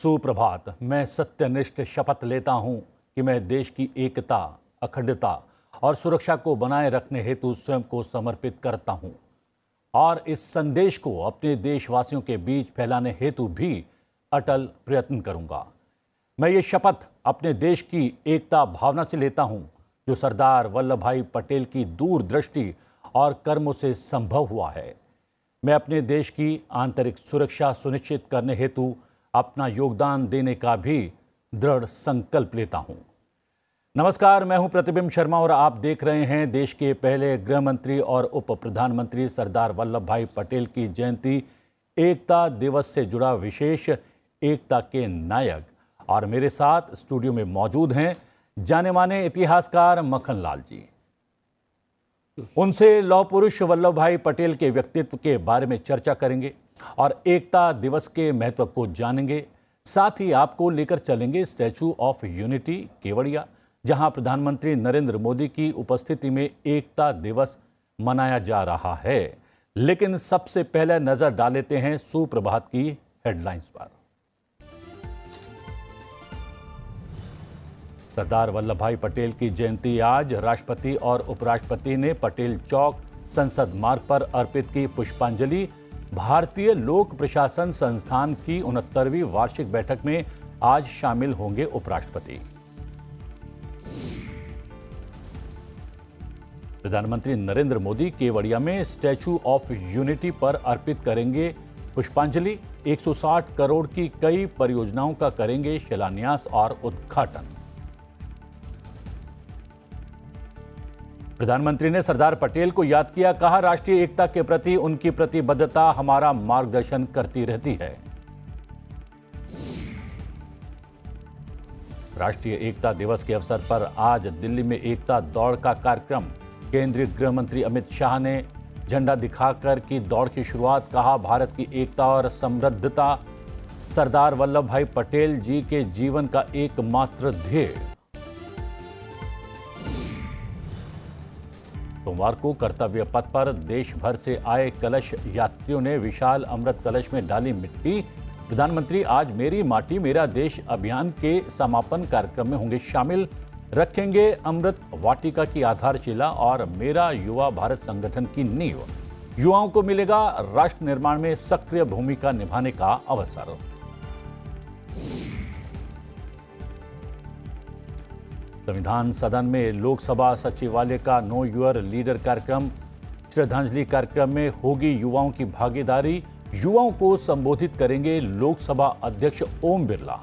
सुप्रभात। मैं सत्यनिष्ठ शपथ लेता हूं कि मैं देश की एकता, अखंडता और सुरक्षा को बनाए रखने हेतु स्वयं को समर्पित करता हूं और इस संदेश को अपने देशवासियों के बीच फैलाने हेतु भी अटल प्रयत्न करूंगा। मैं ये शपथ अपने देश की एकता भावना से लेता हूं, जो सरदार वल्लभ भाई पटेल की दूरदृष्टि और कर्मों से संभव हुआ है। मैं अपने देश की आंतरिक सुरक्षा सुनिश्चित करने हेतु अपना योगदान देने का भी दृढ़ संकल्प लेता हूं। नमस्कार, मैं हूं प्रतिबिंब शर्मा और आप देख रहे हैं देश के पहले गृह मंत्री और उप प्रधानमंत्री सरदार वल्लभ भाई पटेल की जयंती एकता दिवस से जुड़ा विशेष एकता के नायक। और मेरे साथ स्टूडियो में मौजूद हैं जाने माने इतिहासकार मक्खन लाल जी। उनसे लौह पुरुष वल्लभ भाई पटेल के व्यक्तित्व के बारे में चर्चा करेंगे और एकता दिवस के महत्व को जानेंगे। साथ ही आपको लेकर चलेंगे स्टैचू ऑफ यूनिटी केवड़िया, जहां प्रधानमंत्री नरेंद्र मोदी की उपस्थिति में एकता दिवस मनाया जा रहा है। लेकिन सबसे पहले नजर डाल लेते हैं सुप्रभात की हेडलाइंस पर। सरदार वल्लभ भाई पटेल की जयंती आज। राष्ट्रपति और उपराष्ट्रपति ने पटेल चौक संसद मार्ग पर अर्पित की पुष्पांजलि। भारतीय लोक प्रशासन संस्थान की 69वीं वार्षिक बैठक में आज शामिल होंगे उपराष्ट्रपति। प्रधानमंत्री नरेंद्र मोदी केवड़िया में स्टैचू ऑफ यूनिटी पर अर्पित करेंगे पुष्पांजलि। 160 करोड़ की कई परियोजनाओं का करेंगे शिलान्यास और उद्घाटन। प्रधानमंत्री ने सरदार पटेल को याद किया, कहा राष्ट्रीय एकता के प्रति उनकी प्रतिबद्धता हमारा मार्गदर्शन करती रहती है। राष्ट्रीय एकता दिवस के अवसर पर आज दिल्ली में एकता दौड़ का कार्यक्रम। केंद्रीय गृह मंत्री अमित शाह ने झंडा दिखाकर की दौड़ की शुरुआत। कहा भारत की एकता और समृद्धता सरदार वल्लभ भाई पटेल जी के जीवन का एकमात्र ध्येय। सोमवार को कर्तव्य पथ पर देश भर से आए कलश यात्रियों ने विशाल अमृत कलश में डाली मिट्टी। प्रधानमंत्री आज मेरी माटी मेरा देश अभियान के समापन कार्यक्रम में होंगे शामिल। रखेंगे अमृत वाटिका की आधारशिला और मेरा युवा भारत संगठन की नींव। युवाओं को मिलेगा राष्ट्र निर्माण में सक्रिय भूमिका निभाने का अवसर। संविधान सदन में लोकसभा सचिवालय का नो यूर लीडर कार्यक्रम। श्रद्धांजलि कार्यक्रम में होगी युवाओं की भागीदारी। युवाओं को संबोधित करेंगे लोकसभा अध्यक्ष ओम बिरला।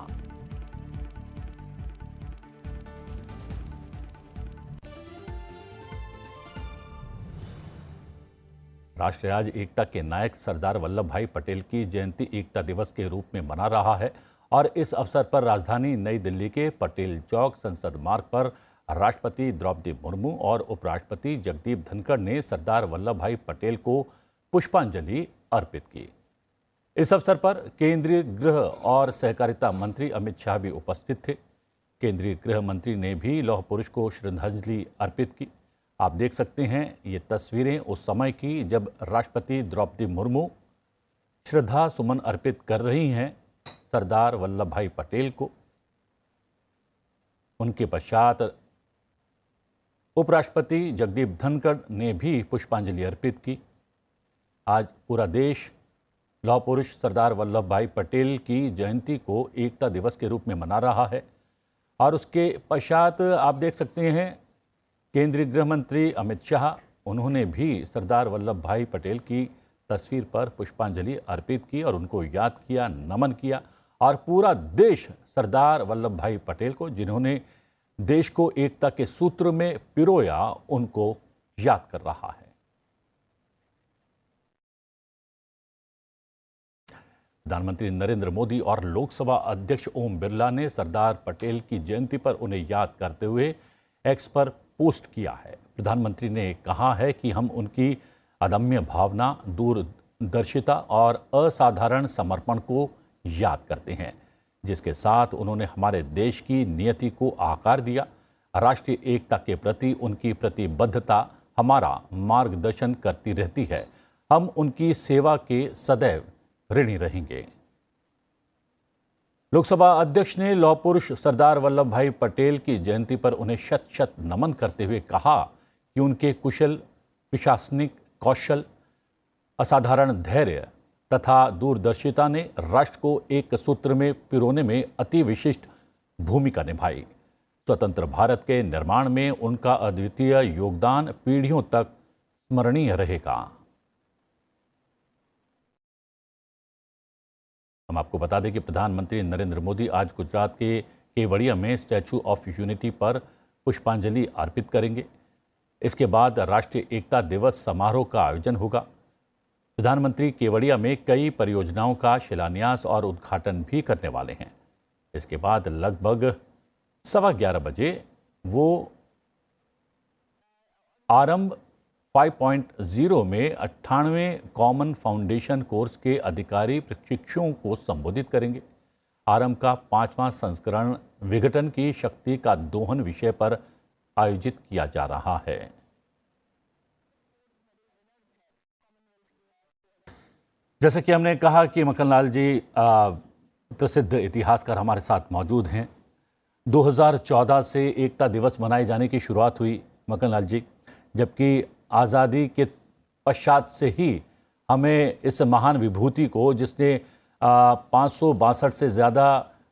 राष्ट्र आज एकता के नायक सरदार वल्लभ भाई पटेल की जयंती एकता दिवस के रूप में मना रहा है और इस अवसर पर राजधानी नई दिल्ली के पटेल चौक संसद मार्ग पर राष्ट्रपति द्रौपदी मुर्मू और उपराष्ट्रपति जगदीप धनखड़ ने सरदार वल्लभ भाई पटेल को पुष्पांजलि अर्पित की। इस अवसर पर केंद्रीय गृह और सहकारिता मंत्री अमित शाह भी उपस्थित थे। केंद्रीय गृह मंत्री ने भी लौह पुरुष को श्रद्धांजलि अर्पित की। आप देख सकते हैं ये तस्वीरें उस समय की जब राष्ट्रपति द्रौपदी मुर्मू श्रद्धा सुमन अर्पित कर रही हैं सरदार वल्लभ भाई पटेल को। उनके पश्चात उपराष्ट्रपति जगदीप धनखड़ ने भी पुष्पांजलि अर्पित की। आज पूरा देश लौह पुरुष सरदार वल्लभ भाई पटेल की जयंती को एकता दिवस के रूप में मना रहा है और उसके पश्चात आप देख सकते हैं केंद्रीय गृह मंत्री अमित शाह, उन्होंने भी सरदार वल्लभ भाई पटेल की तस्वीर पर पुष्पांजलि अर्पित की और उनको याद किया, नमन किया। और पूरा देश सरदार वल्लभ भाई पटेल को, जिन्होंने देश को एकता के सूत्र में पिरोया, उनको याद कर रहा है। प्रधानमंत्री नरेंद्र मोदी और लोकसभा अध्यक्ष ओम बिरला ने सरदार पटेल की जयंती पर उन्हें याद करते हुए एक्स पर पोस्ट किया है। प्रधानमंत्री ने कहा है कि हम उनकी अदम्य भावना, दूरदर्शिता और असाधारण समर्पण को याद करते हैं, जिसके साथ उन्होंने हमारे देश की नियति को आकार दिया। राष्ट्रीय एकता के प्रति उनकी प्रतिबद्धता हमारा मार्गदर्शन करती रहती है। हम उनकी सेवा के सदैव ऋणी रहेंगे। लोकसभा अध्यक्ष ने लौह पुरुष सरदार वल्लभ भाई पटेल की जयंती पर उन्हें शत शत नमन करते हुए कहा कि उनके कुशल प्रशासनिक कौशल, असाधारण धैर्य तथा दूरदर्शिता ने राष्ट्र को एक सूत्र में पिरोने में अति विशिष्ट भूमिका निभाई। स्वतंत्र भारत के निर्माण में उनका अद्वितीय योगदान पीढ़ियों तक स्मरणीय रहेगा। हम आपको बता दें कि प्रधानमंत्री नरेंद्र मोदी आज गुजरात के केवड़िया में स्टैचू ऑफ यूनिटी पर पुष्पांजलि अर्पित करेंगे। इसके बाद राष्ट्रीय एकता दिवस समारोह का आयोजन होगा। प्रधानमंत्री केवड़िया में कई परियोजनाओं का शिलान्यास और उद्घाटन भी करने वाले हैं। इसके बाद लगभग 11:15 बजे वो आरंभ 5.0 में 98वें कॉमन फाउंडेशन कोर्स के अधिकारी प्रशिक्षुओं को संबोधित करेंगे। आरंभ का 5वां संस्करण विघटन की शक्ति का दोहन विषय पर आयोजित किया जा रहा है। जैसे कि हमने कहा कि मक्खनलाल जी प्रसिद्ध इतिहासकार हमारे साथ मौजूद हैं। 2014 से एकता दिवस मनाए जाने की शुरुआत हुई मक्खनलाल जी, जबकि आज़ादी के पश्चात से ही हमें इस महान विभूति को, जिसने 562 से ज़्यादा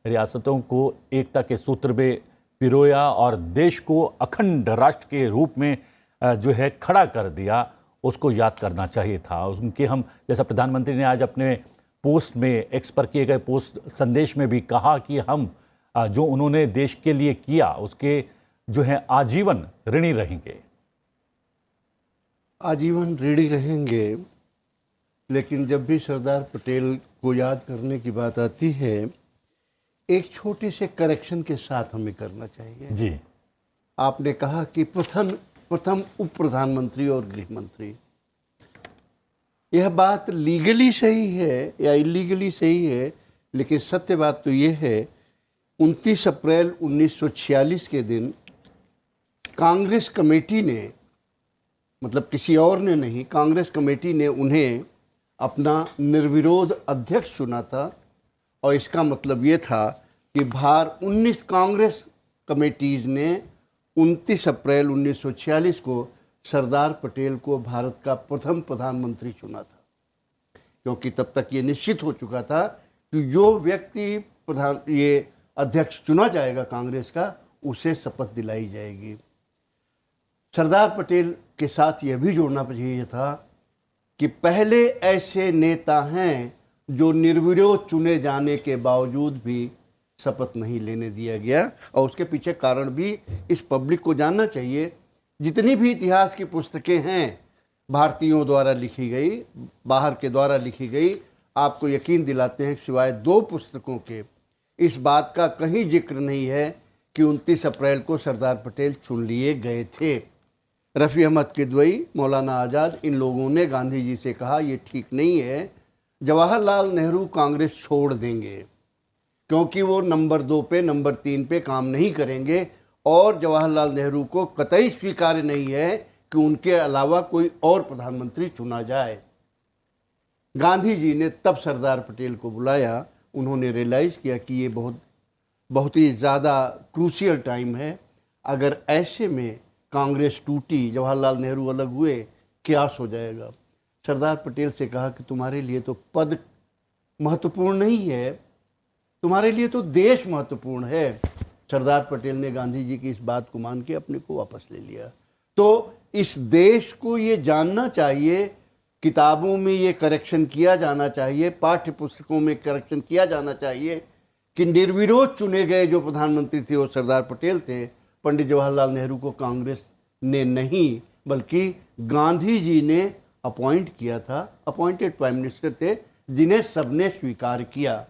रियासतों को एकता के सूत्र में पिरोया और देश को अखंड राष्ट्र के रूप में जो है खड़ा कर दिया, उसको याद करना चाहिए था। उनके हम, जैसा प्रधानमंत्री ने आज अपने पोस्ट में, एक्स पर किए गए पोस्ट संदेश में भी कहा कि हम जो उन्होंने देश के लिए किया उसके जो है आजीवन ऋणी रहेंगे। आजीवन ऋणी रहेंगे, लेकिन जब भी सरदार पटेल को याद करने की बात आती है, एक छोटे से करेक्शन के साथ हमें करना चाहिए जी। आपने कहा कि प्रथम उप प्रधानमंत्री और गृह मंत्री। यह बात लीगली सही है या इलीगली सही है, लेकिन सत्य बात तो यह है 29 अप्रैल 1946 के दिन कांग्रेस कमेटी ने, मतलब किसी और ने नहीं, कांग्रेस कमेटी ने उन्हें अपना निर्विरोध अध्यक्ष चुना था। और इसका मतलब ये था कि 19 कांग्रेस कमेटीज़ ने 29 अप्रैल 1946 को सरदार पटेल को भारत का प्रथम प्रधानमंत्री चुना था, क्योंकि तब तक ये निश्चित हो चुका था कि जो व्यक्ति ये अध्यक्ष चुना जाएगा कांग्रेस का, उसे शपथ दिलाई जाएगी। सरदार पटेल के साथ यह भी जोड़ना चाहिए था कि पहले ऐसे नेता हैं जो निर्विरोध चुने जाने के बावजूद भी शपथ नहीं लेने दिया गया। और उसके पीछे कारण भी इस पब्लिक को जानना चाहिए। जितनी भी इतिहास की पुस्तकें हैं, भारतीयों द्वारा लिखी गई, बाहर के द्वारा लिखी गई, आपको यकीन दिलाते हैं सिवाय 2 पुस्तकों के इस बात का कहीं जिक्र नहीं है कि 29 अप्रैल को सरदार पटेल चुन लिए गए थे। रफ़ी अहमद किदवई, मौलाना आज़ाद, इन लोगों ने गांधी जी से कहा ये ठीक नहीं है, जवाहरलाल नेहरू कांग्रेस छोड़ देंगे, क्योंकि वो नंबर 2 पे, नंबर 3 पे काम नहीं करेंगे। और जवाहरलाल नेहरू को कतई स्वीकार्य नहीं है कि उनके अलावा कोई और प्रधानमंत्री चुना जाए। गांधी जी ने तब सरदार पटेल को बुलाया। उन्होंने रियलाइज़ किया कि ये बहुत ही ज़्यादा क्रूशियल टाइम है। अगर ऐसे में कांग्रेस टूटी, जवाहरलाल नेहरू अलग हुए, क्या हो जाएगा। सरदार पटेल से कहा कि तुम्हारे लिए तो पद महत्वपूर्ण नहीं है, तुम्हारे लिए तो देश महत्वपूर्ण है। सरदार पटेल ने गांधी जी की इस बात को मान के अपने को वापस ले लिया। तो इस देश को ये जानना चाहिए, किताबों में ये करेक्शन किया जाना चाहिए, पाठ्य पुस्तकों में करेक्शन किया जाना चाहिए कि निर्विरोध चुने गए जो प्रधानमंत्री थे वो सरदार पटेल थे। पंडित जवाहरलाल नेहरू को कांग्रेस ने नहीं, बल्कि गांधी जी ने अपॉइंट किया था। अपॉइंटेड प्राइम मिनिस्टर थे जिन्हें सबने स्वीकार किया।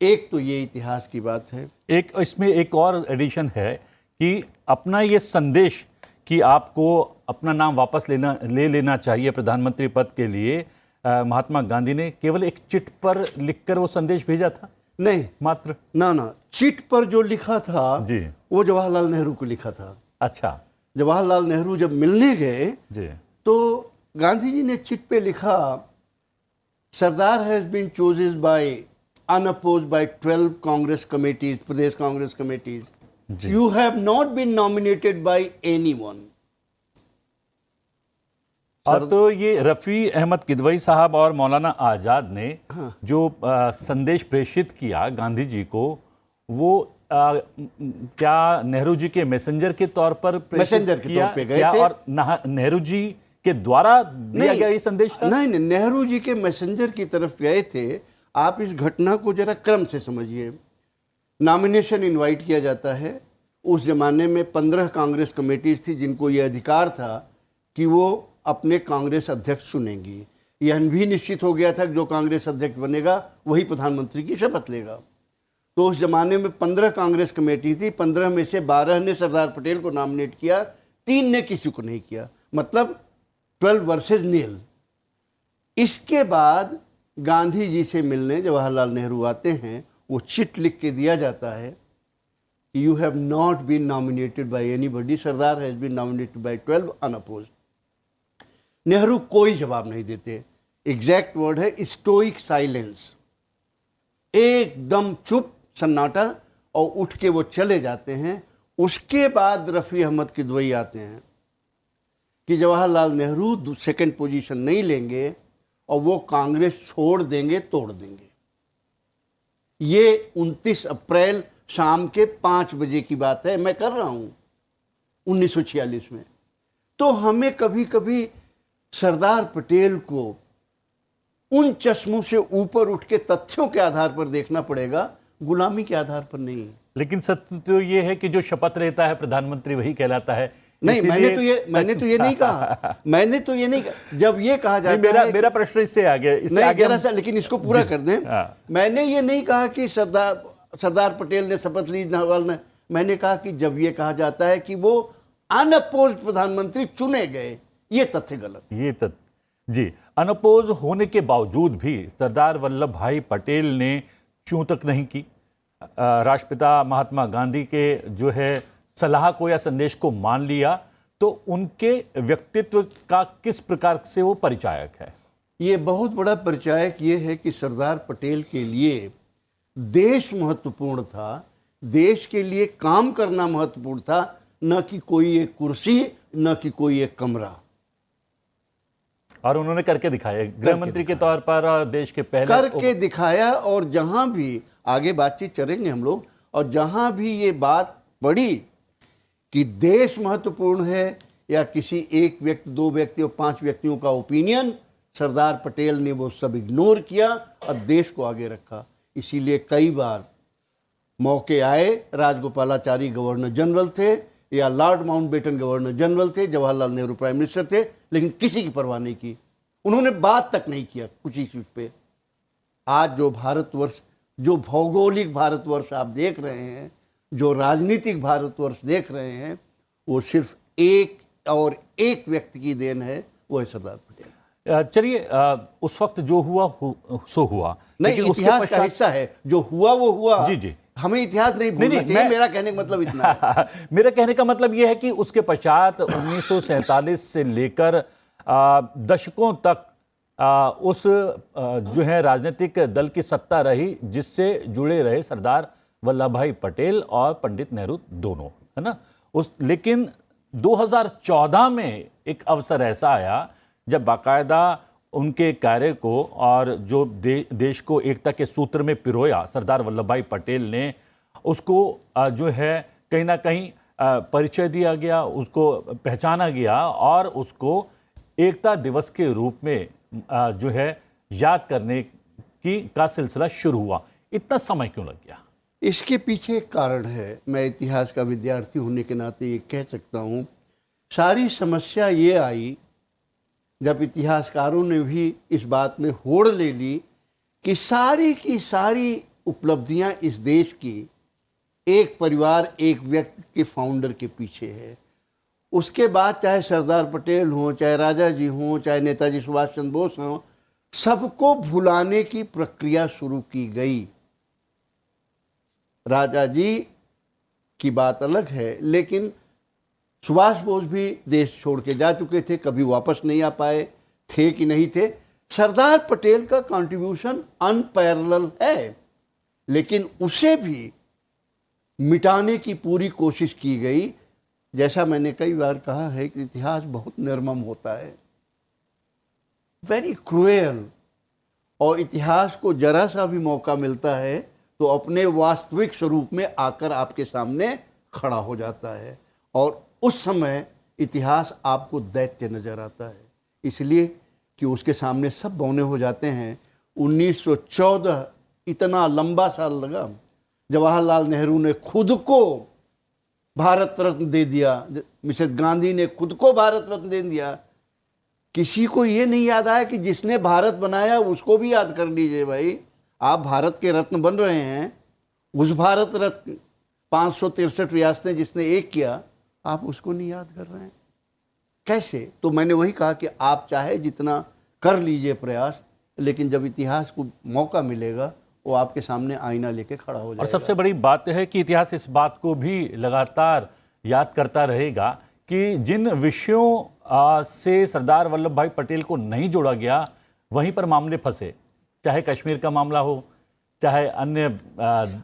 एक तो ये इतिहास की बात है। एक इसमें एक और एडिशन है कि अपना ये संदेश कि आपको अपना नाम वापस ले लेना चाहिए प्रधानमंत्री पद के लिए, महात्मा गांधी ने केवल एक चिट पर लिखकर वो संदेश भेजा था? नहीं, मात्र ना, चिट पर जो लिखा था जी, वो जवाहरलाल नेहरू को लिखा था। अच्छा। जवाहरलाल नेहरू जब मिलने गए जी, तो गांधी जी ने चिट पे लिखा, Sardar has been chosen by unopposed by 12 Congress committees, Pradesh Congress committees. जी। You have not been nominated by anyone. और तो ये रफ़ी अहमद किदवई साहब और मौलाना आज़ाद ने जो संदेश प्रेषित किया गांधी जी को, वो क्या नेहरू जी के मैसेंजर के तौर पर प्रेषित मैसेंजर के किया तौर पे गए क्या, थे? और नेहरू जी के द्वारा दिया गया ये संदेश था? नहीं, नेहरू जी के मैसेंजर की तरफ गए थे। आप इस घटना को जरा क्रम से समझिए। नॉमिनेशन इनवाइट किया जाता है। उस जमाने में 15 कांग्रेस कमेटीज थी जिनको ये अधिकार था कि वो अपने कांग्रेस अध्यक्ष चुनेंगी। यह भी निश्चित हो गया था कि जो कांग्रेस अध्यक्ष बनेगा वही प्रधानमंत्री की शपथ लेगा। तो उस जमाने में 15 कांग्रेस कमेटी थी। 15 में से 12 ने सरदार पटेल को नॉमिनेट किया, 3 ने किसी को नहीं किया, मतलब 12 वर्सेस नील। इसके बाद गांधी जी से मिलने जवाहरलाल नेहरू आते हैं। वो चिट लिख के दिया जाता है कि you have not been nominated by anybody, Sardar has been nominated by 12 unopposed. Nehru कोई जवाब नहीं देते। एग्जैक्ट वर्ड है स्टोइक साइलेंस, एकदम चुप सन्नाटा, और उठ के वो चले जाते हैं। उसके बाद रफ़ी अहमद किदवई आते हैं कि जवाहरलाल नेहरू सेकंड पोजीशन नहीं लेंगे और वो कांग्रेस छोड़ देंगे, तोड़ देंगे। ये 29 अप्रैल शाम के 5 बजे की बात है, मैं कर रहा हूं 1946 में। तो हमें कभी कभी सरदार पटेल को उन चश्मों से ऊपर उठ के तथ्यों के आधार पर देखना पड़ेगा, गुलामी के आधार पर नहीं। लेकिन सत्य तो ये है कि जो शपथ लेता है प्रधानमंत्री वही कहलाता है। नहीं, मैंने तो ये नहीं कहा। मैंने तो ये नहीं कहा। जब ये कहा जाता है, मेरा प्रश्न इससे आगे, लेकिन इसको पूरा कर दें। मैंने ये नहीं कहा कि सरदार पटेल ने शपथ ली, मैंने कहा कि जब ये कहा जाता है कि वो अनअपोज्ड प्रधानमंत्री चुने गए, ये तथ्य गलत। ये तथ्य जी, अनअपोज होने के बावजूद भी सरदार वल्लभ भाई पटेल ने क्यों तक नहीं की? राष्ट्रपिता महात्मा गांधी के जो है सलाह को या संदेश को मान लिया, तो उनके व्यक्तित्व का किस प्रकार से वो परिचायक है? ये बहुत बड़ा परिचायक ये है कि सरदार पटेल के लिए देश महत्वपूर्ण था, देश के लिए काम करना महत्वपूर्ण था, न कि कोई एक कुर्सी, न कि कोई एक कमरा। और उन्होंने करके दिखाया, गृह मंत्री के तौर पर देश के पहले करके दिखाया। और जहां भी आगे बातचीत करेंगे हम लोग, और जहां भी ये बात पड़ी कि देश महत्वपूर्ण है या किसी एक व्यक्ति, 2 व्यक्ति और 5 व्यक्तियों का ओपिनियन, सरदार पटेल ने वो सब इग्नोर किया और देश को आगे रखा। इसीलिए कई बार मौके आए, राजगोपालाचारी गवर्नर जनरल थे या लॉर्ड माउंटबेटन गवर्नर जनरल थे, जवाहरलाल नेहरू प्राइम मिनिस्टर थे, लेकिन किसी की परवाह नहीं की। उन्होंने बात तक नहीं किया कुछ इश्यूज पे। आज जो भारतवर्ष, जो भौगोलिक भारतवर्ष आप देख रहे हैं, जो राजनीतिक भारतवर्ष देख रहे हैं, वो सिर्फ एक और एक व्यक्ति की देन है, वो है सरदार पटेल। चलिए, उस वक्त जो हुआ सो हुआ, नहीं, इतिहास का हिस्सा है। जो हुआ वो हुआ। जी जी, हमें इतिहास नहीं भूलना चाहिए। मेरा कहने का मतलब इतना है। मेरा कहने का मतलब यह है कि उसके पश्चात 1947 से लेकर दशकों तक उस जो है राजनीतिक दल की सत्ता रही, जिससे जुड़े रहे सरदार वल्लभ भाई पटेल और पंडित नेहरू दोनों, है ना। लेकिन 2014 में एक अवसर ऐसा आया जब बाकायदा उनके कार्य को और जो देश को एकता के सूत्र में पिरोया सरदार वल्लभ भाई पटेल ने, उसको जो है कहीं ना कहीं परिचय दिया गया, उसको पहचाना गया और उसको एकता दिवस के रूप में जो है याद करने का सिलसिला शुरू हुआ। इतना समय क्यों लग गया? इसके पीछे एक कारण है। मैं इतिहास का विद्यार्थी होने के नाते ये कह सकता हूँ, सारी समस्या ये आई जब इतिहासकारों ने भी इस बात में होड़ ले ली कि सारी की सारी उपलब्धियां इस देश की एक परिवार, एक व्यक्ति के फाउंडर के पीछे है। उसके बाद चाहे सरदार पटेल हों, चाहे राजा जी हों, चाहे नेताजी सुभाष चंद्र बोस हों, सबको भुलाने की प्रक्रिया शुरू की गई। राजा जी की बात अलग है, लेकिन सुभाष बोस भी देश छोड़ के जा चुके थे, कभी वापस नहीं आ पाए, थे कि नहीं थे। सरदार पटेल का कंट्रीब्यूशन अनपैरेलल है। लेकिन उसे भी मिटाने की पूरी कोशिश की गई। जैसा मैंने कई बार कहा है कि इतिहास बहुत निर्मम होता है, वेरी क्रूएल, और इतिहास को जरा सा भी मौका मिलता है तो अपने वास्तविक स्वरूप में आकर आपके सामने खड़ा हो जाता है, और उस समय इतिहास आपको दैत्य नजर आता है, इसलिए कि उसके सामने सब बौने हो जाते हैं। 1914 इतना लंबा साल लगा, जवाहरलाल नेहरू ने खुद को भारत रत्न दे दिया, मिसेस गांधी ने खुद को भारत रत्न दे दिया। किसी को ये नहीं याद आया कि जिसने भारत बनाया उसको भी याद कर लीजिए भाई। आप भारत के रत्न बन रहे हैं, उस भारत रत्न 563 रियासतें जिसने एक किया, आप उसको नहीं याद कर रहे हैं, कैसे? तो मैंने वही कहा कि आप चाहे जितना कर लीजिए प्रयास, लेकिन जब इतिहास को मौका मिलेगा वो आपके सामने आईना लेके खड़ा हो जाएगा। और सबसे बड़ी बात है कि इतिहास इस बात को भी लगातार याद करता रहेगा कि जिन विषयों से सरदार वल्लभ भाई पटेल को नहीं जोड़ा गया, वहीं पर मामले फंसे, चाहे कश्मीर का मामला हो, चाहे अन्य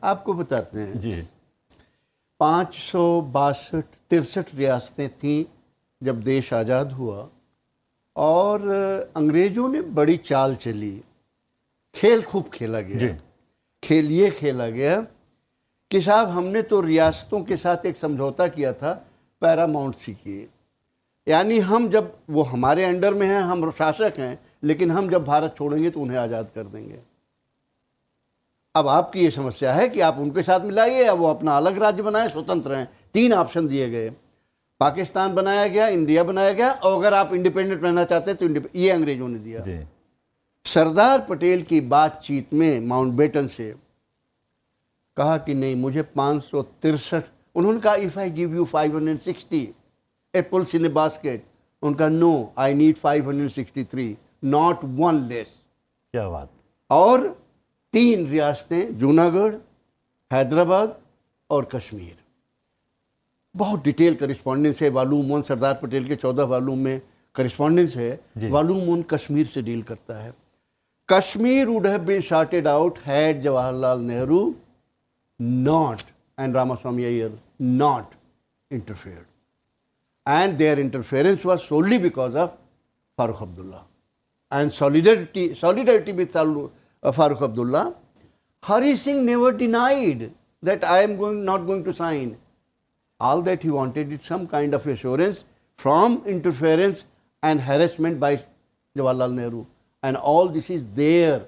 आपको बताते हैं जी 562-63 रियासतें थीं जब देश आज़ाद हुआ, और अंग्रेज़ों ने बड़ी चाल चली, खेल खूब खेला गया जी। खेल ये खेला गया कि साहब हमने तो रियासतों के साथ एक समझौता किया था पैरामाउंट सी की, यानी हम जब वो हमारे अंडर में हैं, हम शासक हैं, लेकिन हम जब भारत छोड़ेंगे तो उन्हें आज़ाद कर देंगे। अब आपकी ये समस्या है कि आप उनके साथ मिलाइए या वो अपना अलग राज्य बनाए, स्वतंत्र हैं। 3 ऑप्शन दिए गए, पाकिस्तान बनाया गया, इंडिया बनाया गया, और अगर आप इंडिपेंडेंट रहना चाहते हैं तो ये अंग्रेजों ने दिया। जी। सरदार पटेल की बातचीत में माउंटबेटन से कहा कि नहीं, मुझे 563, उन्होंने कहा if I give you 560 apples in a basket, उनका no, I need 563, not one less. क्या बात। और 3 रियासतें, जूनागढ़, हैदराबाद और कश्मीर। बहुत डिटेल करिस्पॉन्डेंस है, वॉल्यूम 1 सरदार पटेल के 14 वॉल्यूम में करिस्पॉन्डेंस है। वॉल्यूम 1 कश्मीर से डील करता है। Kashmir would have been sorted out had Jawaharlal Nehru not, and Ramaswamy Iyer not interfered. And their interference was solely because of Farooq Abdullah. And solidarity with Farooq Abdullah. Hari Singh never denied that I am not going to sign. All that he wanted is some kind of assurance from interference and harassment by Jawaharlal Nehru. And all this is there,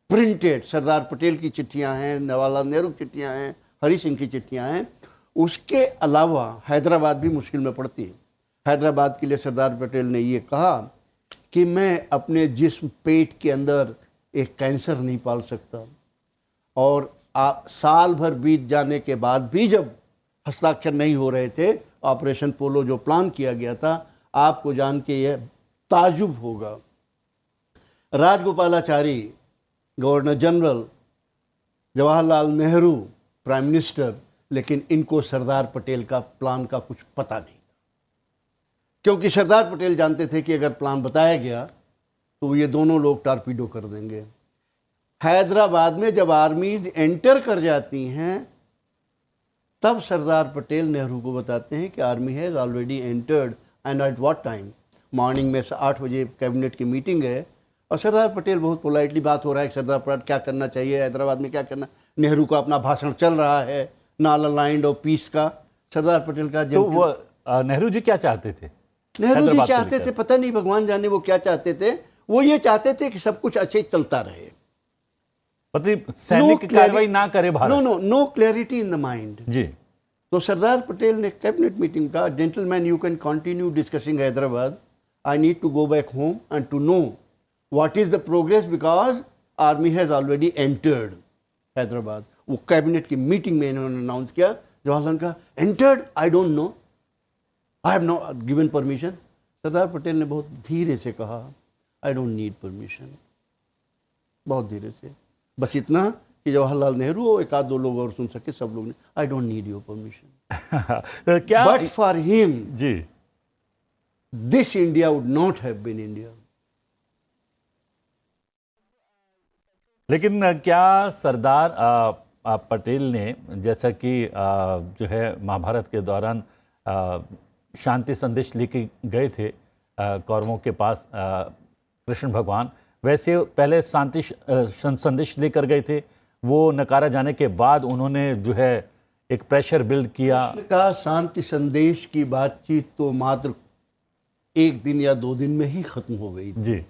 printed. Sardar Patel की चिट्ठियां हैं, जवाहरलाल नेहरू की चिट्ठियां हैं, हरि सिंह की चिट्ठियां हैं। उसके अलावा हैदराबाद भी मुश्किल में पड़ती है। हैदराबाद के लिए सरदार पटेल ने ये कहा कि मैं अपने जिस्म पेट के अंदर एक कैंसर नहीं पाल सकता, और साल भर बीत जाने के बाद भी जब हस्ताक्षर नहीं हो रहे थे, ऑपरेशन पोलो जो प्लान किया गया था, आपको जान के यह ताजुब होगा, Rajagopalachari governor general, Jawaharlal Nehru prime minister, लेकिन इनको सरदार पटेल का प्लान का कुछ पता नहीं था, क्योंकि सरदार पटेल जानते थे कि अगर प्लान बताया गया तो ये दोनों लोग टारपीडो कर देंगे। हैदराबाद में जब आर्मीज एंटर कर जाती हैं, तब सरदार पटेल नेहरू को बताते हैं कि army has already entered, and at what time, morning में 8 बजे कैबिनेट की मीटिंग है, और सरदार पटेल बहुत पोलाइटली बात हो रहा है कि सरदार पटेल क्या करना चाहिए, हैदराबाद में क्या करना, नेहरू का अपना भाषण चल रहा है, नाल अलाइंड और पीस का। सरदार पटेल का तो वो नेहरू जी क्या चाहते थे? नेहरू जी चाहते थे, पता नहीं भगवान जाने वो क्या चाहते थे, वो ये चाहते थे कि सब कुछ अच्छे चलता रहे, मतलब सैनिक कार्रवाई ना करे भारत। No clarity in the mind जी। तो सरदार पटेल ने कैबिनेट मीटिंग का, gentleman you can continue discussing Hyderabad, I need to go back home and to know what is the progress because army has already entered Hyderabad. वो कैबिनेट की meeting में इन्होंने announce किया। जवाहरलाल का entered, I don't know, I have not given permission. Sardar Patel ने बहुत धीरे से कहा, आई डोंट नीड परमिशन, बहुत धीरे से, बस इतना कि जवाहरलाल नेहरू और 1-2 लोग और सुन सके, सब लोग ने, I don't need your permission. क्या बट फॉर हिम जी, this India would not have been India. लेकिन क्या सरदार पटेल ने जैसा कि जो है महाभारत के दौरान शांति संदेश लेके गए थे कौरवों के पास कृष्ण भगवान, वैसे पहले शांति संदेश लेकर गए थे। वो नकारा जाने के बाद उन्होंने जो है एक प्रेशर बिल्ड किया। का शांति संदेश की बातचीत तो मात्र 1 दिन या 2 दिन में ही खत्म हो गई जी।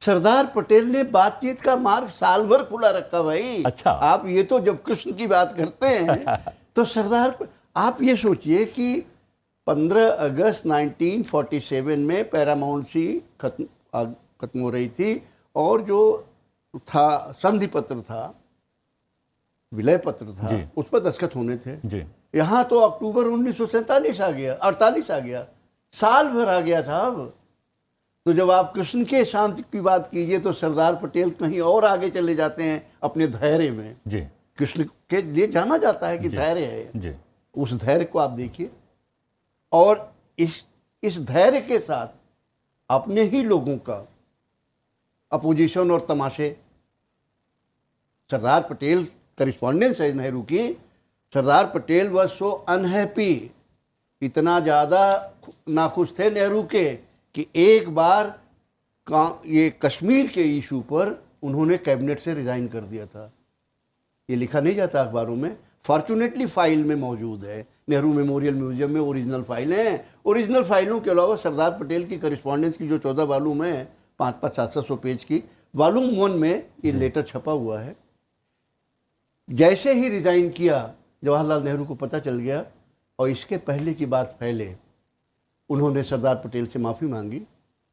सरदार पटेल ने बातचीत का मार्ग साल भर खुला रखा भाई। अच्छा। आप ये तो जब कृष्ण की बात करते हैं तो आप ये सोचिए कि 15 अगस्त 1947 में पैरामाउंट सी खत्म हो रही थी और जो था संधि पत्र था, विलय पत्र था, उस पर दस्तखत होने थे जी। यहाँ तो अक्टूबर 1947 आ गया, 48 आ गया, साल भर आ गया था। अब तो जब आप कृष्ण के शांति की बात कीजिए तो सरदार पटेल कहीं और आगे चले जाते हैं अपने धैर्य में जी। कृष्ण के लिए जाना जाता है कि धैर्य है जी। उस धैर्य को आप देखिए और इस धैर्य के साथ अपने ही लोगों का अपोजिशन और तमाशे। सरदार पटेल करिस्पॉन्डेंस है नेहरू की, Sardar Patel was so unhappy, इतना ज़्यादा नाखुश थे नेहरू के कि एक बार ये कश्मीर के इशू पर उन्होंने कैबिनेट से रिजाइन कर दिया था। ये लिखा नहीं जाता अखबारों में, फॉर्चुनेटली फाइल में मौजूद है, नेहरू मेमोरियल म्यूजियम में ओरिजिनल फाइल हैं। ओरिजिनल फाइलों के अलावा सरदार पटेल की करिस्पॉन्डेंस की जो 14 वॉल्यूम है, 500-700 पेज की, वॉल्यूम 1 में ये लेटर छपा हुआ है। जैसे ही रिजाइन किया जवाहरलाल नेहरू को पता चल गया और इसके पहले की बात फैले, उन्होंने सरदार पटेल से माफ़ी मांगी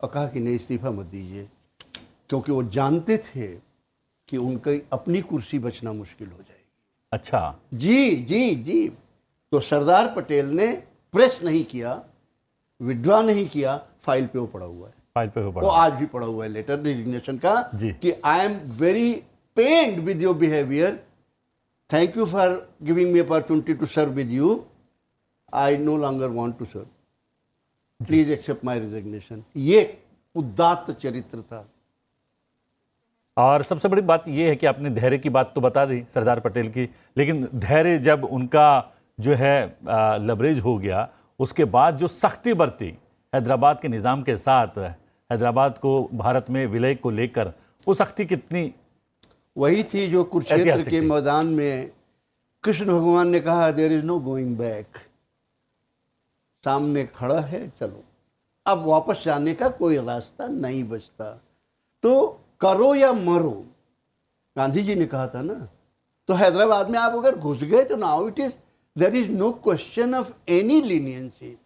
और कहा कि नहीं, इस्तीफा मत दीजिए, क्योंकि वो जानते थे कि उनकी अपनी कुर्सी बचना मुश्किल हो जाएगी। अच्छा। जी जी जी। तो सरदार पटेल ने प्रेस नहीं किया, विड्रॉ नहीं किया, फाइल पे वो पड़ा हुआ है, फाइल पे वो आज भी पड़ा हुआ है लेटर रिजिग्नेशन का जी। कि I am very pained with your behaviour, thank you for giving me opportunity to serve with you, I no longer want to serve, please accept my resignation. ये उदात्त चरित्र था। और सबसे बड़ी बात यह है कि आपने धैर्य की बात तो बता दी सरदार पटेल की, लेकिन धैर्य जब उनका जो है लबरेज हो गया, उसके बाद जो सख्ती बरती हैदराबाद के निज़ाम के साथ, हैदराबाद को भारत में विलय को लेकर, वो सख्ती कितनी वही थी जो कुरुक्षेत्र के मैदान में कृष्ण भगवान ने कहा there is no going back, सामने खड़ा है, चलो अब वापस जाने का कोई रास्ता नहीं बचता, तो करो या मरो, गांधी जी ने कहा था ना। तो हैदराबाद में आप अगर घुस गए तो now it is there is no question of any leniency,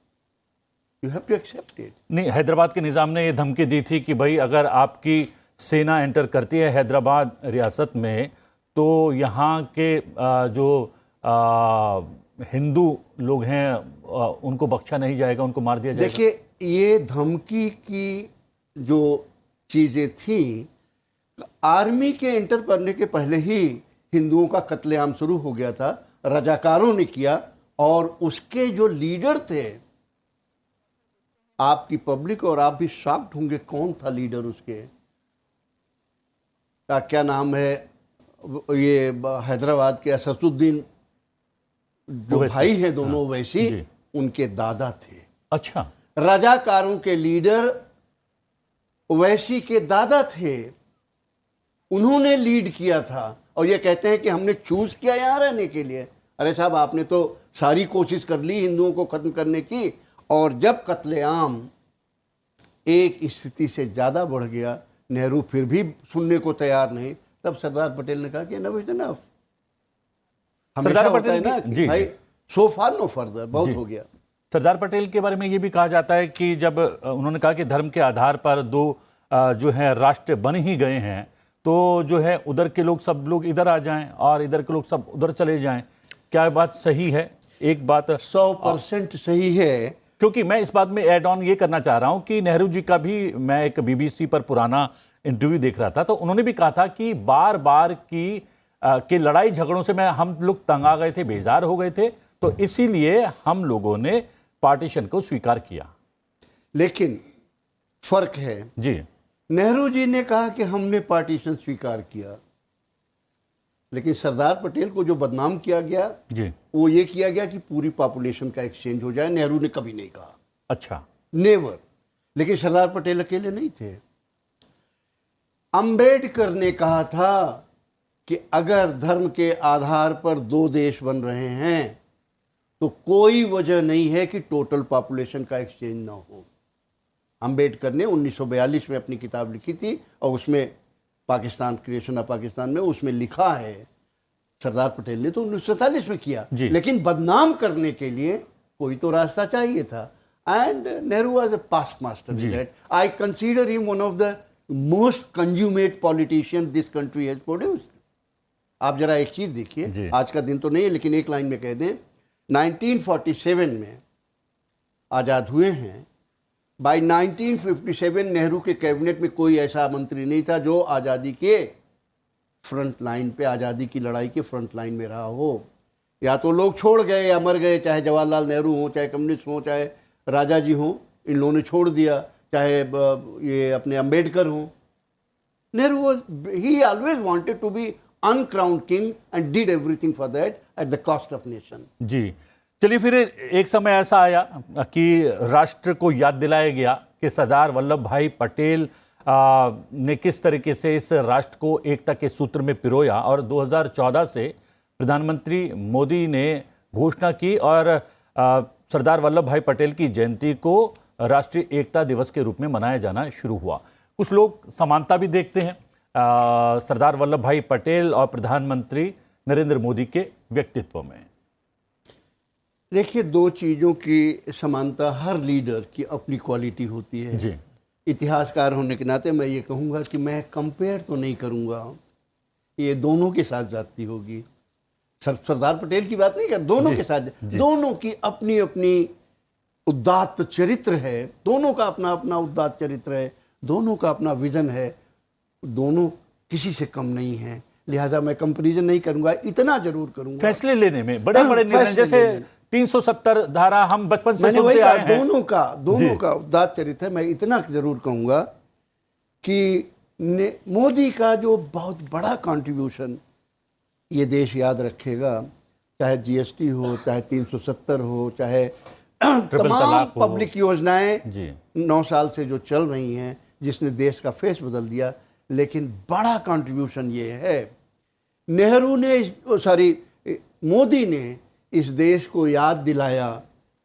you have to accept it. नहीं, हैदराबाद के निज़ाम ने ये धमकी दी थी कि भाई अगर आपकी सेना एंटर करती है हैदराबाद रियासत में तो यहाँ के जो हिंदू लोग हैं उनको बख्शा नहीं जाएगा, उनको मार दिया जाएगा। देखिए, ये धमकी की जो चीज़ें थी, आर्मी के एंटर करने के पहले ही हिंदुओं का कत्लेआम शुरू हो गया था, रजाकारों ने किया, और उसके जो लीडर थे, आपकी पब्लिक और आप भी शॉक्ड होंगे कौन था लीडर उसके, क्या नाम है, ये हैदराबाद के असदुद्दीन जो भाई हैं दोनों वैसी, उनके दादा थे। अच्छा। रजाकारों के लीडर वैसी के दादा थे, उन्होंने लीड किया था, और ये कहते हैं कि हमने चूज किया यहाँ रहने के लिए। अरे साहब, आपने तो सारी कोशिश कर ली हिंदुओं को खत्म करने की, और जब कत्लेआम एक स्थिति से ज़्यादा बढ़ गया, नेहरू फिर भी सुनने को तैयार नहीं, तब सरदार पटेल ने कहा कि enough is enough. Sardar Patel ना कि भाई सो फार नो फर्दर, बहुत हो गया। सरदार पटेल के बारे में ये भी कहा जाता है कि जब उन्होंने कहा कि धर्म के आधार पर दो जो है राष्ट्र बन ही गए हैं, तो जो है उधर के लोग सब लोग इधर आ जाएं और इधर के लोग सब उधर चले जाएं। क्या बात सही है? एक बात 100% सही है, क्योंकि मैं इस बात में ऐड ऑन ये करना चाह रहा हूं कि नेहरू जी का भी मैं एक बीबीसी पर पुराना इंटरव्यू देख रहा था, तो उन्होंने भी कहा था कि बार बार की लड़ाई झगड़ों से हम लोग तंग आ गए थे, बेजार हो गए थे, तो इसीलिए हम लोगों ने पार्टीशन को स्वीकार किया। लेकिन फर्क है जी, नेहरू जी ने कहा कि हमने पार्टीशन स्वीकार किया, लेकिन सरदार पटेल को जो बदनाम किया गया जी। वो ये किया गया कि पूरी पॉपुलेशन का एक्सचेंज हो जाए। नेहरू ने कभी नहीं कहा, अच्छा, नेवर। लेकिन सरदार पटेल अकेले नहीं थे। अंबेडकर ने कहा था कि अगर धर्म के आधार पर दो देश बन रहे हैं तो कोई वजह नहीं है कि टोटल पॉपुलेशन का एक्सचेंज ना हो। अंबेडकर ने 1942 में अपनी किताब लिखी थी और उसमें पाकिस्तान, क्रिएशन ऑफ पाकिस्तान में उसमें लिखा है। सरदार पटेल ने तो 1947 में किया, लेकिन बदनाम करने के लिए कोई तो रास्ता चाहिए था। And Nehru was a past master in that. I consider him one of the most consummate politician this country has produced. आप जरा एक चीज देखिए, आज का दिन तो नहीं है लेकिन एक लाइन में कह दें, 1947 में आज़ाद हुए हैं। बाय 1957 नेहरू के कैबिनेट में कोई ऐसा मंत्री नहीं था जो आज़ादी के फ्रंट लाइन पे, आज़ादी की लड़ाई के फ्रंट लाइन में रहा हो। या तो लोग छोड़ गए या मर गए, चाहे जवाहरलाल नेहरू हो, चाहे कम्युनिस्ट हो, चाहे राजा जी हो, इन लोगों ने छोड़ दिया, चाहे ये अपने अंबेडकर हो। Nehru was, he always wanted to be uncrowned king and did everything for that at the cost of nation. जी, चलिए फिर एक समय ऐसा आया कि राष्ट्र को याद दिलाया गया कि सरदार वल्लभ भाई पटेल ने किस तरीके से इस राष्ट्र को एकता के सूत्र में पिरोया, और 2014 से प्रधानमंत्री मोदी ने घोषणा की और सरदार वल्लभ भाई पटेल की जयंती को राष्ट्रीय एकता दिवस के रूप में मनाया जाना शुरू हुआ। कुछ लोग समानता भी देखते हैं सरदार वल्लभ भाई पटेल और प्रधानमंत्री नरेंद्र मोदी के व्यक्तित्व में। देखिए, दो चीज़ों की समानता हर लीडर की अपनी क्वालिटी होती है जी। इतिहासकार होने के नाते मैं ये कहूँगा कि मैं कंपेयर तो नहीं करूँगा, ये दोनों के साथ जाती होगी। सरदार पटेल की बात नहीं कर, दोनों के साथ, दोनों की अपनी अपनी उदात्त चरित्र है, दोनों का अपना अपना उदात्त चरित्र है, दोनों का अपना विजन है, दोनों किसी से कम नहीं है। लिहाजा मैं कंपैरिजन नहीं करूंगा, इतना जरूर करूंगा फैसले लेने में, बड़े बड़े निर्णय जैसे 370 धारा हम बचपन से सुनते आए हैं। दोनों का उदात्त चरित्र है। मैं इतना जरूर कहूंगा कि मोदी का जो बहुत बड़ा कंट्रीब्यूशन ये देश याद रखेगा, चाहे जीएसटी हो, चाहे 370 हो, चाहे तमाम पब्लिक योजनाएं 9 साल से जो चल रही हैं, जिसने देश का फेस बदल दिया। लेकिन बड़ा कंट्रीब्यूशन ये है, नेहरू ने, मोदी ने इस देश को याद दिलाया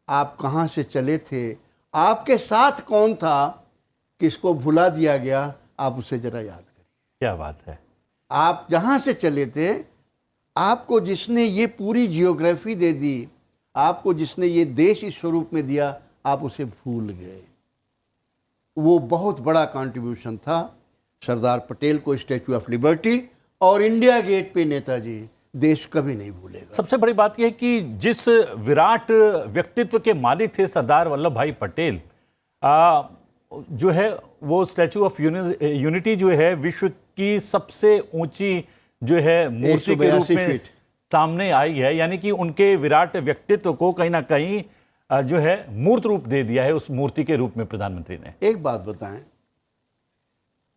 आप कहाँ से चले थे, आपके साथ कौन था, किसको भुला दिया गया, आप उसे जरा याद करिए। क्या बात है। आप जहाँ से चले थे, आपको जिसने ये पूरी जियोग्राफी दे दी, आपको जिसने ये देश इस स्वरूप में दिया, आप उसे भूल गए। वो बहुत बड़ा कंट्रीब्यूशन था। सरदार पटेल को स्टैचू ऑफ लिबर्टी और इंडिया गेट पे नेताजी, देश कभी नहीं भूलेगा। सबसे बड़ी बात यह है कि जिस विराट व्यक्तित्व के मालिक थे सरदार वल्लभ भाई पटेल, जो है वो स्टैचू ऑफ यूनिटी जो है विश्व की सबसे ऊंची जो है मूर्ति के रूप में सामने आई है। यानी कि उनके विराट व्यक्तित्व को कहीं ना कहीं जो है मूर्त रूप दे दिया है उस मूर्ति के रूप में प्रधानमंत्री ने। एक बात बताएं,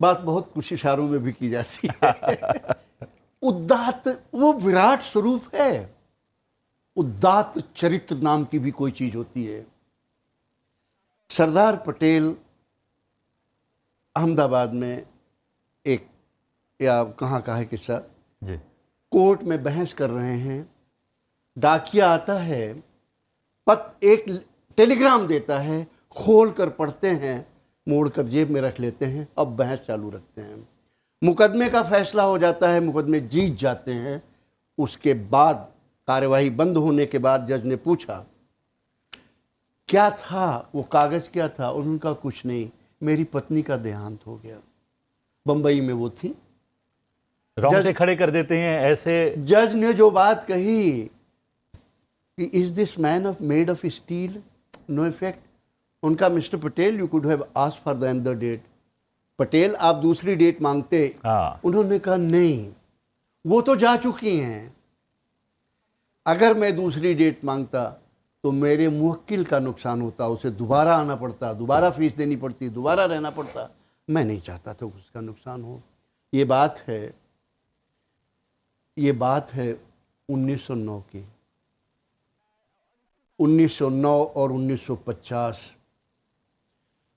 बात बहुत कुछ इशारों में भी की जाती है। उदात्त वो विराट स्वरूप है। उदात्त चरित्र नाम की भी कोई चीज होती है। सरदार पटेल अहमदाबाद में एक, या कहाँ का है किस्सा जी, कोर्ट में बहस कर रहे हैं, डाकिया आता है, एक टेलीग्राम देता है, खोल कर पढ़ते हैं, मोड़ कर जेब में रख लेते हैं, अब बहस चालू रखते हैं। मुकदमे का फैसला हो जाता है, मुकदमे जीत जाते हैं। उसके बाद कार्यवाही बंद होने के बाद जज ने पूछा क्या था वो कागज, क्या था? उनका कुछ नहीं, मेरी पत्नी का देहांत हो गया। बंबई में वो थी। रोंगटे खड़े कर देते हैं ऐसे। जज ने जो बात कही कि is this man of made of steel, no effect. उनका mister Patel, you could have asked for the another date. Patel, आप दूसरी डेट मांगते। उन्होंने कहा नहीं, वो तो जा चुकी हैं। अगर मैं दूसरी डेट मांगता तो मेरे मुवक्किल का नुकसान होता, उसे दोबारा आना पड़ता, दोबारा फीस देनी पड़ती, दोबारा रहना पड़ता। मैं नहीं चाहता था उसका नुकसान हो। ये बात है ये बात है 1909 की। 1909 और 1950,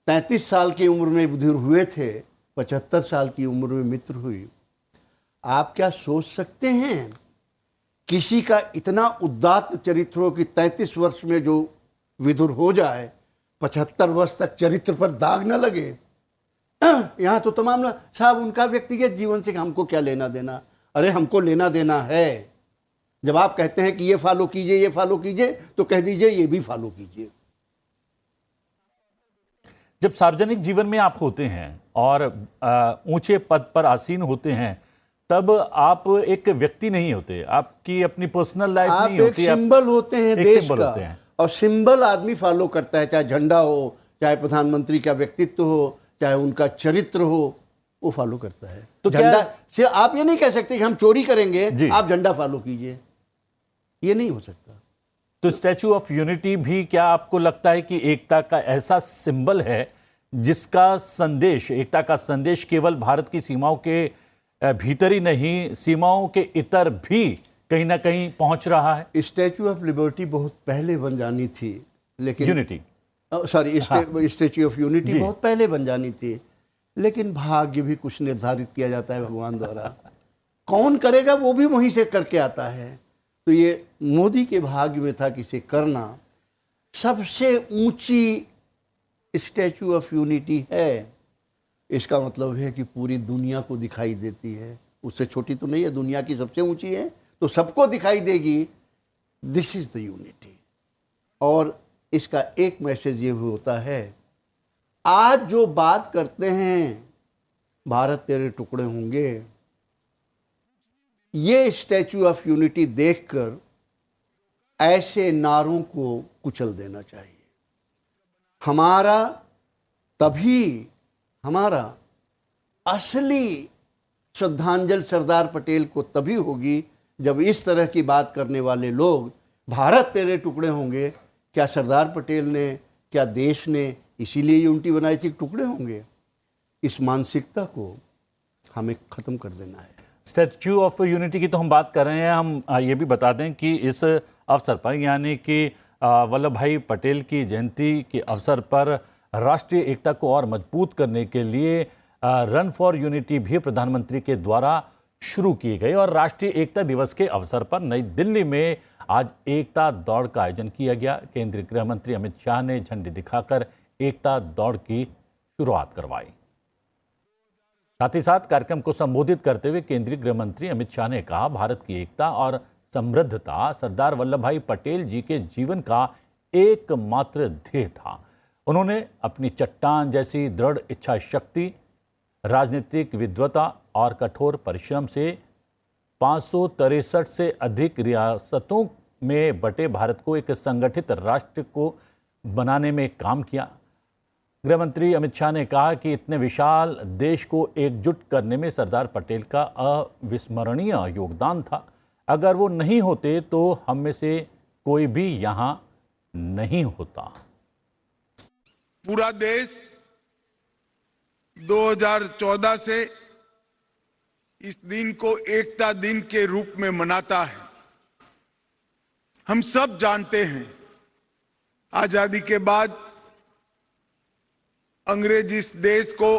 33 साल की उम्र में बुजुर्ग हुए थे, 75 साल की उम्र में मित्र हुई। आप क्या सोच सकते हैं किसी का इतना उदात्त चरित्र हो कि 33 वर्ष में जो विधुर हो जाए, 75 वर्ष तक चरित्र पर दाग न लगे। यहाँ तो तमाम ना साहब, उनका व्यक्तिगत जीवन से हमको क्या लेना देना। अरे हमको लेना देना है। जब आप कहते हैं कि ये फॉलो कीजिए, ये फॉलो कीजिए, तो कह दीजिए ये भी फॉलो कीजिए। जब सार्वजनिक जीवन में आप होते हैं और ऊंचे पद पर आसीन होते हैं, तब आप एक व्यक्ति नहीं होते, आपकी अपनी पर्सनल लाइफ नहीं होती, आप एक सिंबल होते हैं देश का। होते हैं। और सिंबल आदमी फॉलो करता है, चाहे झंडा हो, चाहे प्रधानमंत्री का व्यक्तित्व हो, चाहे उनका चरित्र हो, वो फॉलो करता है। तो झंडा से आप ये नहीं कह सकते कि हम चोरी करेंगे, आप झंडा फॉलो कीजिए, ये नहीं हो सकता। तो स्टैच्यू ऑफ यूनिटी भी क्या आपको लगता है कि एकता का ऐसा सिंबल है जिसका संदेश, एकता का संदेश केवल भारत की सीमाओं के भीतर ही नहीं, सीमाओं के इतर भी कहीं ना कहीं पहुंच रहा है? स्टैच्यू ऑफ लिबर्टी बहुत पहले बन जानी थी, लेकिन unity, sorry, statue of unity बहुत पहले बन जानी थी, लेकिन भाग्य भी कुछ निर्धारित किया जाता है भगवान द्वारा। कौन करेगा वो भी वहीं से करके आता है। तो ये मोदी के भाग्य में था कि इसे करना। सबसे ऊंची स्टैच्यू ऑफ यूनिटी है, इसका मतलब है कि पूरी दुनिया को दिखाई देती है। उससे छोटी तो नहीं है, दुनिया की सबसे ऊंची है, तो सबको दिखाई देगी। This is the unity. और इसका एक मैसेज ये भी होता है, आज जो बात करते हैं भारत तेरे टुकड़े होंगे, ये स्टैच्यू ऑफ यूनिटी देखकर ऐसे नारों को कुचल देना चाहिए। हमारा असली श्रद्धांजलि सरदार पटेल को तभी होगी जब इस तरह की बात करने वाले लोग भारत तेरे टुकड़े होंगे। क्या सरदार पटेल ने, क्या देश ने इसीलिए यूनिटी बनाई थी, टुकड़े होंगे? इस मानसिकता को हमें ख़त्म कर देना है। स्टैच्यू ऑफ यूनिटी की तो हम बात कर रहे हैं। हम ये भी बता दें कि इस अवसर पर, यानी कि वल्लभ भाई पटेल की जयंती के अवसर पर राष्ट्रीय एकता को और मजबूत करने के लिए रन फॉर यूनिटी भी प्रधानमंत्री के द्वारा शुरू की गई। और राष्ट्रीय एकता दिवस के अवसर पर नई दिल्ली में आज एकता दौड़ का आयोजन किया गया। केंद्रीय गृह मंत्री अमित शाह ने झंडी दिखाकर एकता दौड़ की शुरुआत करवाई। साथ ही साथ कार्यक्रम को संबोधित करते हुए केंद्रीय गृह मंत्री अमित शाह ने कहा, भारत की एकता और समृद्धता सरदार वल्लभ भाई पटेल जी के जीवन का एकमात्र ध्येय था। उन्होंने अपनी चट्टान जैसी दृढ़ इच्छा शक्ति, राजनीतिक विद्वता और कठोर परिश्रम से 563 से अधिक रियासतों में बटे भारत को एक संगठित राष्ट्र को बनाने में काम किया। गृह मंत्री अमित शाह ने कहा कि इतने विशाल देश को एकजुट करने में सरदार पटेल का अविस्मरणीय योगदान था। अगर वो नहीं होते तो हम में से कोई भी यहाँ नहीं होता। पूरा देश 2014 से इस दिन को एकता दिन के रूप में मनाता है। हम सब जानते हैं, आजादी के बाद अंग्रेज इस देश को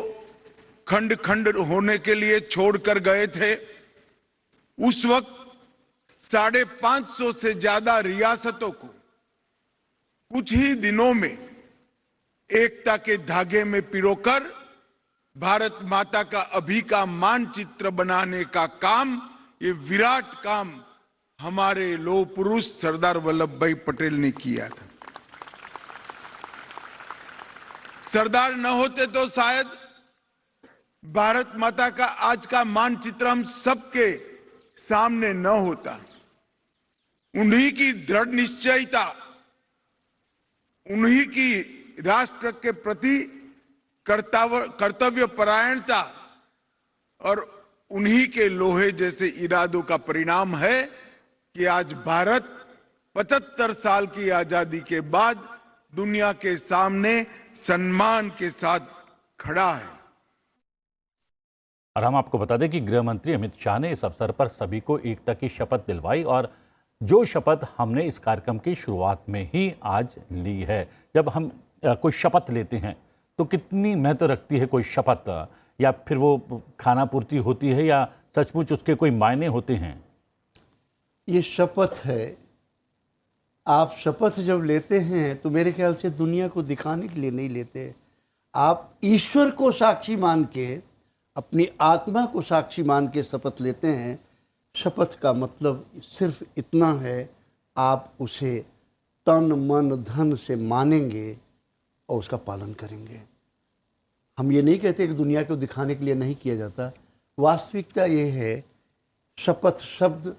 खंड खंड होने के लिए छोड़कर गए थे। उस वक्त 550 से ज्यादा रियासतों को कुछ ही दिनों में एकता के धागे में पिरोकर भारत माता का अभी का मानचित्र बनाने का काम, ये विराट काम हमारे लौह पुरुष सरदार वल्लभ भाई पटेल ने किया था। सरदार न होते तो शायद भारत माता का आज का मानचित्र हम सबके सामने न होता। उन्हीं की दृढ़ निश्चयता, उन्हीं की राष्ट्र के प्रति कर्तव्य परायणता और उन्हीं के लोहे जैसे इरादों का परिणाम है कि आज भारत 75 साल की आजादी के बाद दुनिया के सामने सम्मान के साथ खड़ा है। और हम आपको बता दें कि गृह मंत्री अमित शाह ने इस अवसर पर सभी को एकता की शपथ दिलवाई और जो शपथ हमने इस कार्यक्रम की शुरुआत में ही आज ली है। जब हम कोई शपथ लेते हैं तो कितनी महत्व रखती है कोई शपथ, या फिर वो खाना पूर्ति होती है या सचमुच उसके कोई मायने होते हैं? ये शपथ है। आप शपथ जब लेते हैं तो मेरे ख्याल से दुनिया को दिखाने के लिए नहीं लेते, आप ईश्वर को साक्षी मान के, अपनी आत्मा को साक्षी मान के शपथ लेते हैं। शपथ का मतलब सिर्फ इतना है, आप उसे तन मन धन से मानेंगे और उसका पालन करेंगे। हम ये नहीं कहते कि दुनिया को दिखाने के लिए नहीं किया जाता। वास्तविकता ये है, शपथ शब्द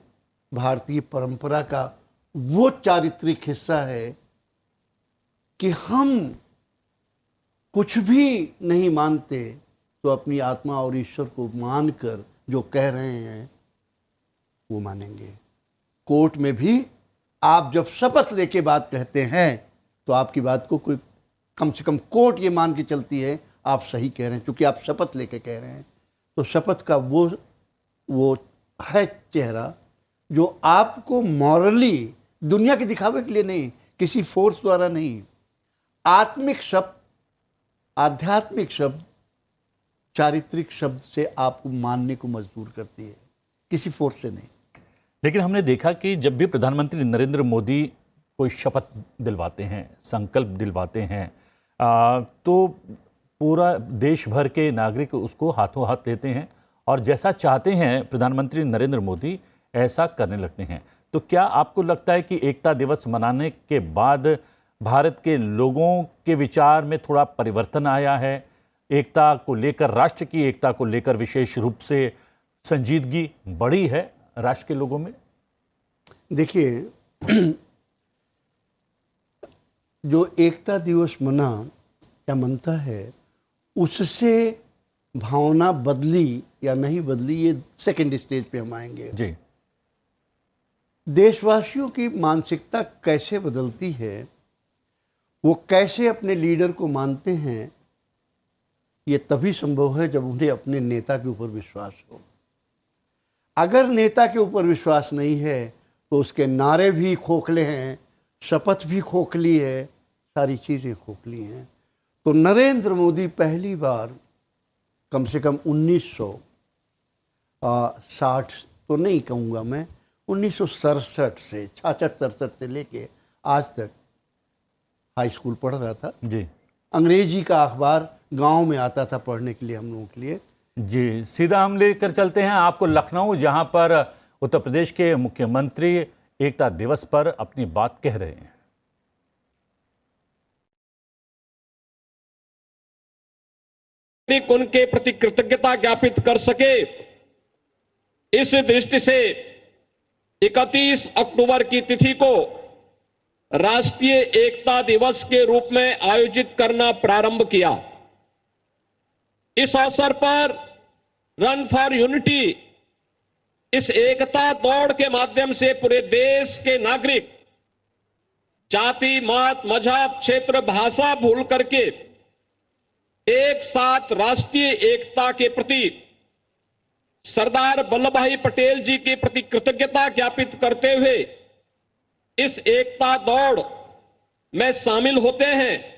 भारतीय परंपरा का वो चारित्रिक हिस्सा है कि हम कुछ भी नहीं मानते तो अपनी आत्मा और ईश्वर को मानकर जो कह रहे हैं वो मानेंगे। कोर्ट में भी आप जब शपथ लेके बात कहते हैं तो आपकी बात को कोई, कम से कम कोर्ट ये मान के चलती है आप सही कह रहे हैं, क्योंकि आप शपथ लेके कह रहे हैं। तो शपथ का वो है चेहरा जो आपको मॉरली, दुनिया के दिखावे के लिए नहीं, किसी फोर्स द्वारा नहीं, आत्मिक शब्द, आध्यात्मिक शब्द, चारित्रिक शब्द से आपको मानने को मजबूर करती है, किसी फोर्स से नहीं। लेकिन हमने देखा कि जब भी प्रधानमंत्री नरेंद्र मोदी कोई शपथ दिलवाते हैं, संकल्प दिलवाते हैं, तो पूरा देश भर के नागरिक उसको हाथों हाथ लेते हैं और जैसा चाहते हैं प्रधानमंत्री नरेंद्र मोदी ऐसा करने लगते हैं। तो क्या आपको लगता है कि एकता दिवस मनाने के बाद भारत के लोगों के विचार में थोड़ा परिवर्तन आया है? एकता को लेकर, राष्ट्र की एकता को लेकर विशेष रूप से संजीदगी बढ़ी है राष्ट्र के लोगों में? देखिए, जो एकता दिवस मनता है, उससे भावना बदली या नहीं बदली, ये सेकंड स्टेज पे हम आएंगे। जी। देशवासियों की मानसिकता कैसे बदलती है, वो कैसे अपने लीडर को मानते हैं, ये तभी संभव है जब उन्हें अपने नेता के ऊपर विश्वास हो। अगर नेता के ऊपर विश्वास नहीं है तो उसके नारे भी खोखले हैं, शपथ भी खोखली है, सारी चीज़ें खोखली हैं। तो नरेंद्र मोदी पहली बार कम से कम 1960 तो नहीं कहूँगा मैं, 1967 से 66-67 से लेके आज तक हाई स्कूल पढ़ रहा था जी। अंग्रेजी का अखबार गांव में आता था पढ़ने के लिए हम लोगों के लिए। जी, सीधा हम लेकर चलते हैं आपको लखनऊ, जहां पर उत्तर प्रदेश के मुख्यमंत्री एकता दिवस पर अपनी बात कह रहे हैं। उनके प्रति कृतज्ञता ज्ञापित कर सके, इस दृष्टि से 31 अक्टूबर की तिथि को राष्ट्रीय एकता दिवस के रूप में आयोजित करना प्रारंभ किया। इस अवसर पर रन फॉर यूनिटी, इस एकता दौड़ के माध्यम से पूरे देश के नागरिक जाति, मत, मजहब, क्षेत्र, भाषा भूल करके एक साथ राष्ट्रीय एकता के प्रति, सरदार वल्लभ भाई पटेल जी के प्रति कृतज्ञता ज्ञापित करते हुए इस एकता दौड़ में शामिल होते हैं।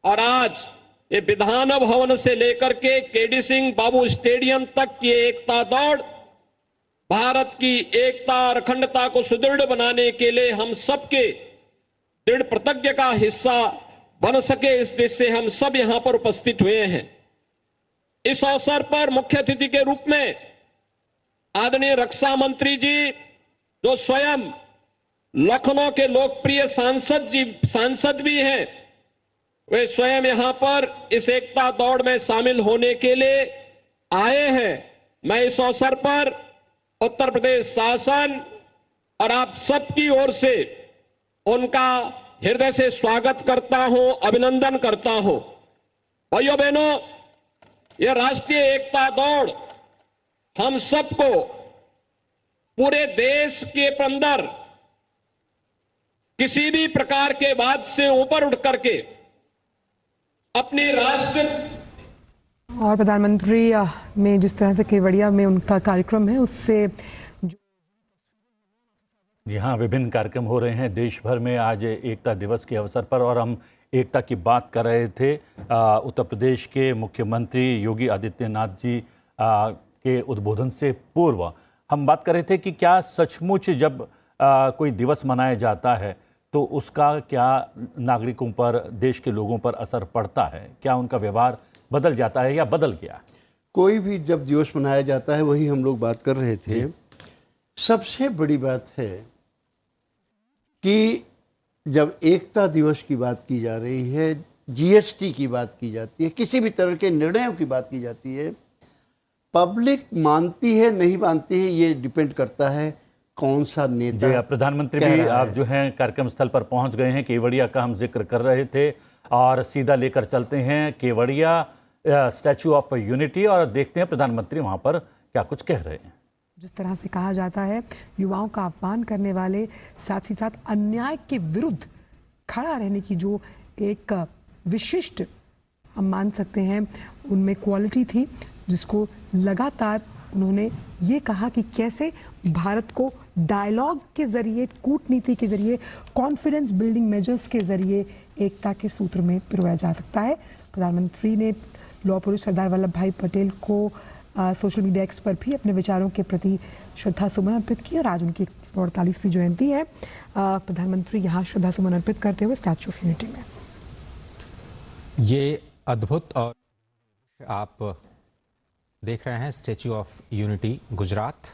और आज ये विधान भवन से लेकर के केडी सिंह बाबू स्टेडियम तक की एकता दौड़ भारत की एकता और अखंडता को सुदृढ़ बनाने के लिए हम सबके दृढ़ प्रतिज्ञा का हिस्सा बन सके, इस देश से हम सब यहां पर उपस्थित हुए हैं। इस अवसर पर मुख्य अतिथि के रूप में आदरणीय रक्षा मंत्री जी, जो स्वयं लखनऊ के लोकप्रिय सांसद भी हैं, वे स्वयं यहां पर इस एकता दौड़ में शामिल होने के लिए आए हैं। मैं इस अवसर पर उत्तर प्रदेश शासन और आप सबकी ओर से उनका हृदय से स्वागत करता हूं, अभिनंदन करता हूं। भाइयों बहनों, यह राष्ट्रीय एकता दौड़ हम सबको पूरे देश के अंदर किसी भी प्रकार के वाद से ऊपर उठ करके अपने राष्ट्र और प्रधानमंत्री में जिस तरह से केवड़िया में उनका कार्यक्रम है उससे जी हाँ, विभिन्न कार्यक्रम हो रहे हैं देश भर में आज एकता दिवस के अवसर पर, और हम एकता की बात कर रहे थे। उत्तर प्रदेश के मुख्यमंत्री योगी आदित्यनाथ जी के उद्बोधन से पूर्व हम बात कर रहे थे कि क्या सचमुच जब कोई दिवस मनाया जाता है तो उसका क्या नागरिकों पर, देश के लोगों पर असर पड़ता है, क्या उनका व्यवहार बदल जाता है या बदल गया? कोई भी जब दिवस मनाया जाता है, वही हम लोग बात कर रहे थे। सबसे बड़ी बात है कि जब एकता दिवस की बात की जा रही है, जीएसटी की बात की जाती है, किसी भी तरह के निर्णयों की बात की जाती है, पब्लिक मानती है नहीं मानती है, ये डिपेंड करता है कौन सा नेता। जी, प्रधानमंत्री भी आप जो हैं कार्यक्रम स्थल पर पहुंच गए हैं। केवड़िया का हम जिक्र कर रहे थे और सीधा लेकर चलते हैं केवड़िया स्टैचू ऑफ यूनिटी और देखते हैं प्रधानमंत्री वहां पर क्या कुछ कह रहे हैं। जिस तरह से कहा जाता है, युवाओं का आह्वान करने वाले, साथ ही साथ अन्याय के विरुद्ध खड़ा रहने की जो एक विशिष्ट हम मान सकते हैं उनमें क्वालिटी थी, जिसको लगातार उन्होंने ये कहा कि कैसे भारत को डायलॉग के जरिए, कूटनीति के जरिए, कॉन्फिडेंस बिल्डिंग मेजर्स के जरिए एकता के सूत्र में पिरोया जा सकता है। प्रधानमंत्री ने लौह पुरुष सरदार वल्लभ भाई पटेल को सोशल मीडिया एक्स पर भी अपने विचारों के प्रति श्रद्धा सुमन अर्पित की और आज उनकी 48वीं जयंती है। प्रधानमंत्री यहाँ श्रद्धा सुमन अर्पित करते हुए स्टैच्यू ऑफ यूनिटी में। ये अद्भुत और आप देख रहे हैं स्टैच्यू ऑफ यूनिटी गुजरात,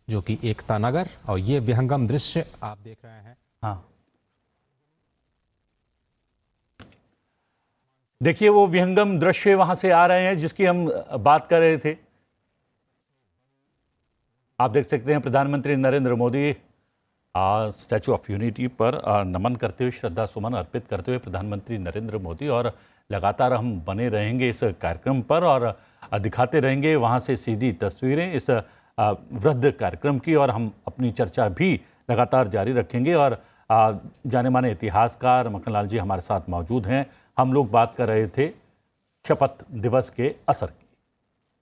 जो कि एकता नगर, और ये विहंगम दृश्य आप देख रहे हैं। हाँ, देखिए वो विहंगम दृश्य वहां से आ रहे हैं जिसकी हम बात कर रहे थे। आप देख सकते हैं प्रधानमंत्री Narendra Modi statue of unity पर नमन करते हुए, श्रद्धा सुमन अर्पित करते हुए प्रधानमंत्री नरेंद्र मोदी, और लगातार हम बने रहेंगे इस कार्यक्रम पर और दिखाते रहेंगे वहां से सीधी तस्वीरें इस वृद्ध कार्यक्रम की, और हम अपनी चर्चा भी लगातार जारी रखेंगे। और जाने माने इतिहासकार मक्खनलाल जी हमारे साथ मौजूद हैं। हम लोग बात कर रहे थे शपथ दिवस के असर की।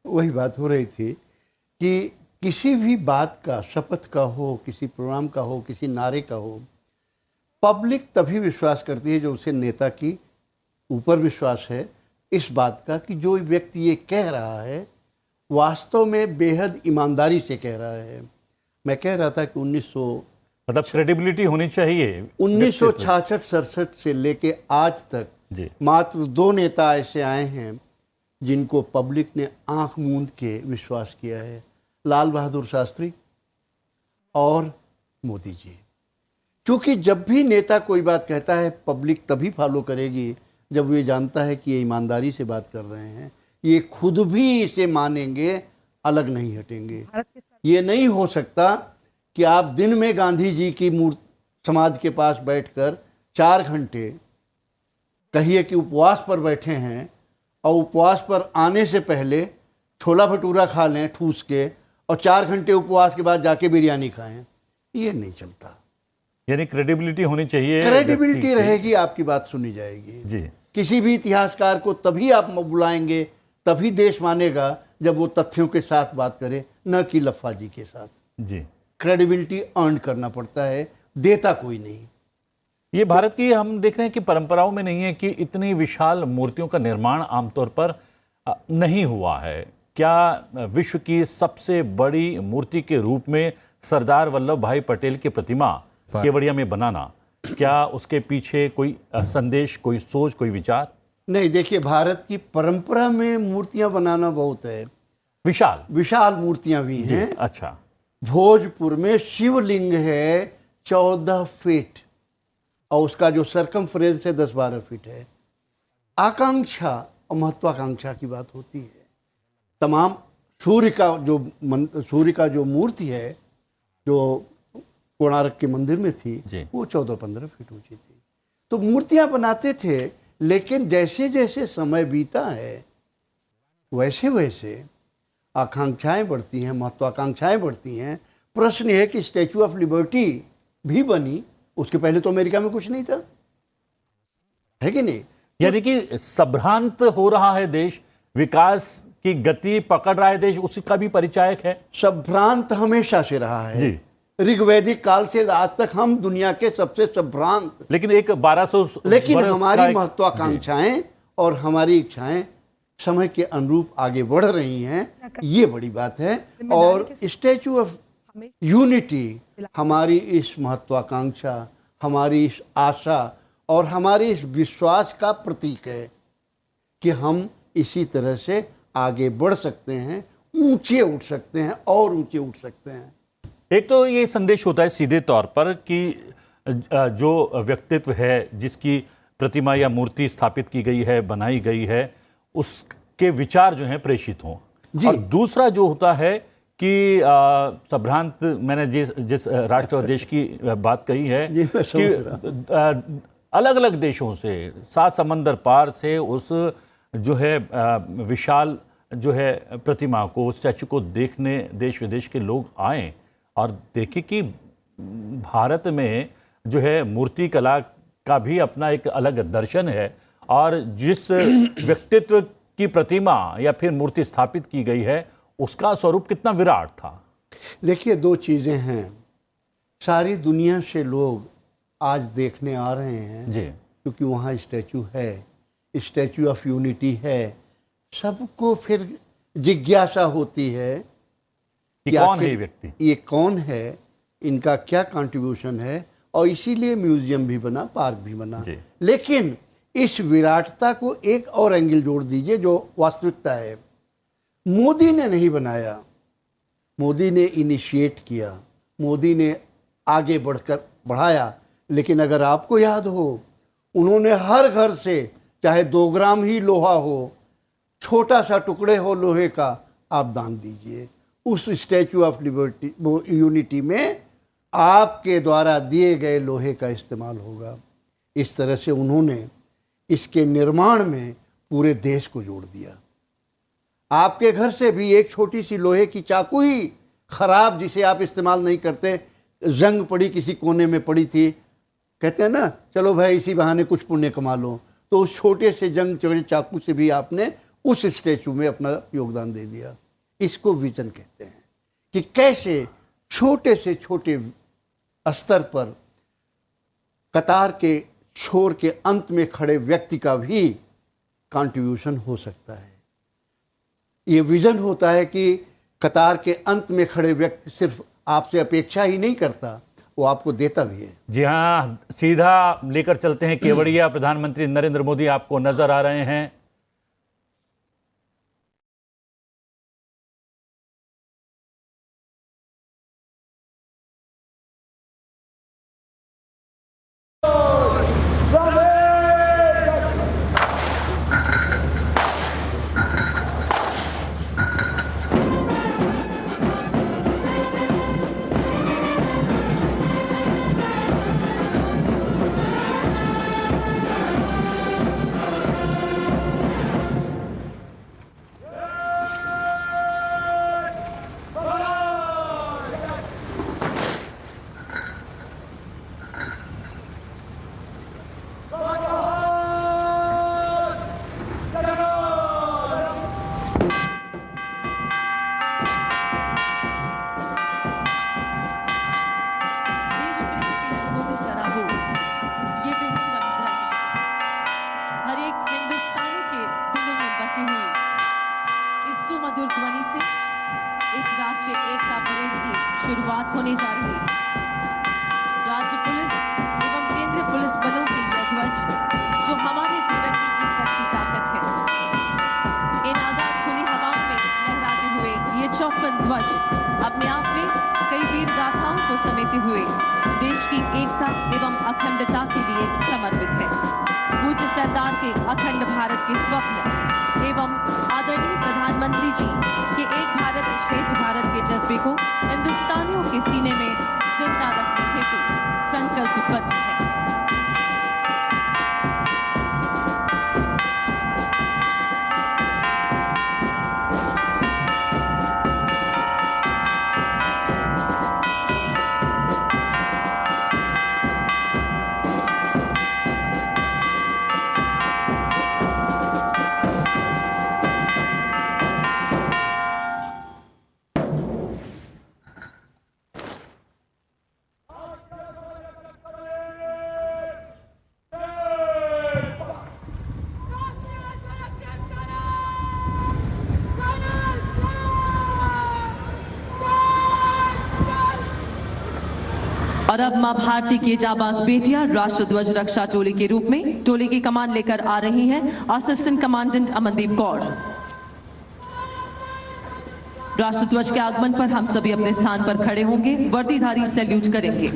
वही बात हो रही थी कि किसी भी बात का, शपथ का हो, किसी प्रोग्राम का हो, किसी नारे का हो, पब्लिक तभी विश्वास करती है जो उसे नेता की ऊपर विश्वास है इस बात का कि जो व्यक्ति ये कह रहा है वास्तव में बेहद ईमानदारी से कह रहा है। मैं कह रहा था कि 1900 मतलब क्रेडिबिलिटी होनी चाहिए। 1966-67 से लेके आज तक जी, मात्र 2 नेता ऐसे आए हैं जिनको पब्लिक ने आंख मूंद के विश्वास किया है, लाल बहादुर शास्त्री और मोदी जी। क्योंकि जब भी नेता कोई बात कहता है पब्लिक तभी फॉलो करेगी जब वो ये जानता है कि ये ईमानदारी से बात कर रहे हैं, ये खुद भी इसे मानेंगे, अलग नहीं हटेंगे। ये नहीं हो सकता कि आप दिन में गांधी जी की समाधि के पास बैठकर 4 घंटे कहिए कि उपवास पर बैठे हैं और उपवास पर आने से पहले छोला भटूरा खा लें ठूस के और 4 घंटे उपवास के बाद जाके बिरयानी खाएं। ये नहीं चलता। यानी क्रेडिबिलिटी होनी चाहिए, क्रेडिबिलिटी रहेगी, आपकी बात सुनी जाएगी। जी, किसी भी इतिहासकार को तभी आप बुलाएंगे, तभी देश मानेगा जब वो तथ्यों के साथ बात करे, न कि लफाजी के साथ। जी, क्रेडिबिलिटी अर्न करना पड़ता है, देता कोई नहीं। ये भारत की हम देख रहे हैं कि परंपराओं में नहीं है कि इतनी विशाल मूर्तियों का निर्माण आमतौर पर नहीं हुआ है। क्या विश्व की सबसे बड़ी मूर्ति के रूप में सरदार वल्लभ भाई पटेल की प्रतिमा केवड़िया में बनाना, क्या उसके पीछे कोई संदेश, कोई सोच, कोई विचार? नहीं, देखिए भारत की परंपरा में मूर्तियां बनाना बहुत है, विशाल विशाल मूर्तियां भी हैं। अच्छा, भोजपुर में शिवलिंग है 14 फीट और उसका जो सरकमफ्रेंस है 10-12 फीट है। आकांक्षा और महत्वाकांक्षा की बात होती है। तमाम सूर्य का जो मूर्ति है जो कोणार्क के मंदिर में थी वो 14-15 फीट ऊंची थी। तो मूर्तियां बनाते थे, लेकिन जैसे जैसे समय बीता है वैसे वैसे आकांक्षाएं बढ़ती हैं, महत्वाकांक्षाएं बढ़ती हैं। प्रश्न है कि स्टैचू ऑफ लिबर्टी भी बनी, उसके पहले तो अमेरिका में कुछ नहीं था, है कि नहीं? यानी कि संभ्रांत हो रहा है देश, विकास की गति पकड़ रहा है देश, उसका भी परिचायक है। संभ्रांत हमेशा से रहा है जी। ऋग्वैदिक काल से आज तक हम दुनिया के सबसे संभ्रांत, लेकिन एक 1200 लेकिन बरस का हमारी एक- महत्वाकांक्षाएं और हमारी इच्छाएं समय के अनुरूप आगे बढ़ रही हैं, ये बड़ी बात है। और स्टैचू ऑफ यूनिटी हमारी इस महत्वाकांक्षा, हमारी इस आशा और हमारे इस विश्वास का प्रतीक है कि हम इसी तरह से आगे बढ़ सकते हैं, ऊंचे उठ सकते हैं और ऊंचे उठ सकते हैं। एक तो ये संदेश होता है सीधे तौर पर कि जो व्यक्तित्व है, जिसकी प्रतिमा या मूर्ति स्थापित की गई है, बनाई गई है, उसके विचार जो हैं प्रेषित हों। और दूसरा जो होता है कि संभ्रांत, मैंने जिस राष्ट्र और देश की बात कही है कि अलग अलग देशों से, 7 समंदर पार से उस जो है विशाल जो है प्रतिमा को, स्टैचू को देखने देश विदेश के लोग आएँ और देखें कि भारत में जो है मूर्ति कला का भी अपना एक अलग दर्शन है, और जिस व्यक्तित्व की प्रतिमा या फिर मूर्ति स्थापित की गई है उसका स्वरूप कितना विराट था। देखिए, 2 चीज़ें हैं। सारी दुनिया से लोग आज देखने आ रहे हैं जी, क्योंकि वहाँ स्टैचू है, स्टैचू ऑफ यूनिटी है। सबको फिर जिज्ञासा होती है कि कौन है ये व्यक्ति, ये कौन है, इनका क्या कंट्रीब्यूशन है, और इसीलिए म्यूजियम भी बना, पार्क भी बना। लेकिन इस विराटता को एक और एंगल जोड़ दीजिए, जो वास्तविकता है। मोदी ने नहीं बनाया, मोदी ने इनिशिएट किया, मोदी ने आगे बढ़ाया। लेकिन अगर आपको याद हो, उन्होंने हर घर से चाहे 2 ग्राम ही लोहा हो, छोटा सा टुकड़े हो लोहे का, आप दान दीजिए। उस स्टैचू ऑफ लिबर्टी यूनिटी में आपके द्वारा दिए गए लोहे का इस्तेमाल होगा। इस तरह से उन्होंने इसके निर्माण में पूरे देश को जोड़ दिया। आपके घर से भी एक छोटी सी लोहे की चाकू ही खराब, जिसे आप इस्तेमाल नहीं करते, जंग पड़ी किसी कोने में पड़ी थी, कहते हैं ना, चलो भाई इसी बहाने कुछ पुण्य कमा लो, तो उस छोटे से जंग चढ़े चाकू से भी आपने उस स्टैचू में अपना योगदान दे दिया। इसको विजन कहते हैं कि कैसे छोटे से छोटे स्तर पर कतार के छोर के अंत में खड़े व्यक्ति का भी कंट्रीब्यूशन हो सकता है। ये विजन होता है कि कतार के अंत में खड़े व्यक्ति सिर्फ आपसे अपेक्षा ही नहीं करता, वो आपको देता भी है। जी हाँ, सीधा लेकर चलते हैं केवड़िया। प्रधानमंत्री नरेंद्र मोदी आपको नजर आ रहे हैं। शुरुआत होने जा रही है। राज्य पुलिस एवं केंद्रीय पुलिस बलों के ये ध्वज जो हमारे तिरंगे की सच्ची ताकत है, इन आजाद खुली हवाओं में लहराते हुए ये 54 ध्वज अपने आप में कई वीर गाथाओं को समेटे हुए देश की एकता एवं अखंडता के लिए समर्पित है। पूज्य सरदार के अखंड भारत के स्वप्न एवं आदरणीय प्रधानमंत्री जी के एक भारत श्रेष्ठ भारत के जज्बे को हिंदुस्तानियों के सीने में जिंदा रखने हेतु संकल्पबद्ध है। अब मां भारती की जाबाज बेटियां राष्ट्रध्वज रक्षा टोली के रूप में टोली की कमान लेकर आ रही हैं असिस्टेंट कमांडेंट अमनदीप कौर। राष्ट्रध्वज के आगमन पर हम सभी अपने स्थान पर खड़े होंगे, वर्दीधारी सैल्यूट करेंगे।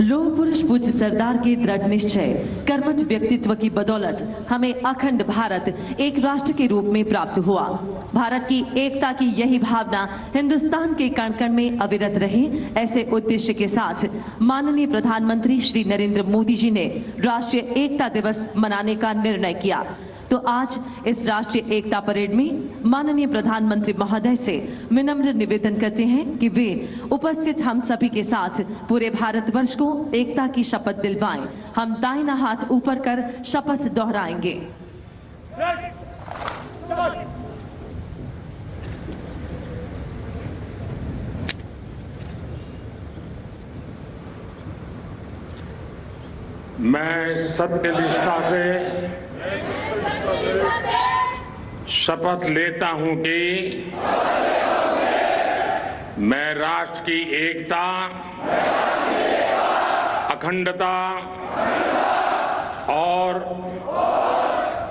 लोह पुरुष पूज्य सरदार के दृढ़ निश्चय, कर्मठ व्यक्तित्व की बदौलत हमें अखंड भारत एक राष्ट्र के रूप में प्राप्त हुआ। भारत की एकता की यही भावना हिंदुस्तान के कण कण में अविरत रहे, ऐसे उद्देश्य के साथ माननीय प्रधानमंत्री श्री नरेंद्र मोदी जी ने राष्ट्रीय एकता दिवस मनाने का निर्णय किया। तो आज इस राष्ट्रीय एकता परेड में माननीय प्रधानमंत्री महोदय से विनम्र निवेदन करते हैं कि वे उपस्थित हम सभी के साथ पूरे भारतवर्ष को एकता की शपथ दिलवाएं। हम दाहिना हाथ ऊपर कर शपथ दोहराएंगे। मैं सत्यनिष्ठा से शपथ लेता हूं कि मैं राष्ट्र की एकता, अखंडता और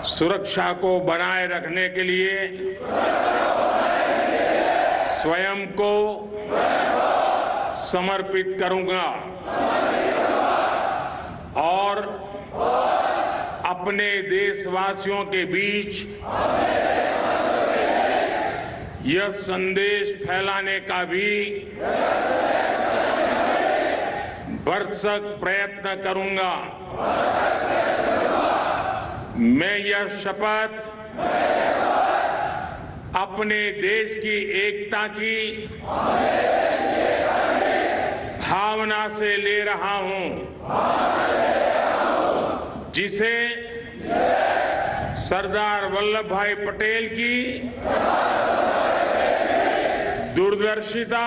सुरक्षा को बनाए रखने के लिए स्वयं को समर्पित करूंगा और अपने देशवासियों के बीच यह संदेश फैलाने का भी भरसक प्रयत्न करूंगा। मैं यह शपथ अपने देश की एकता की भावना से ले रहा हूं, जिसे सरदार वल्लभ भाई पटेल की दूरदर्शिता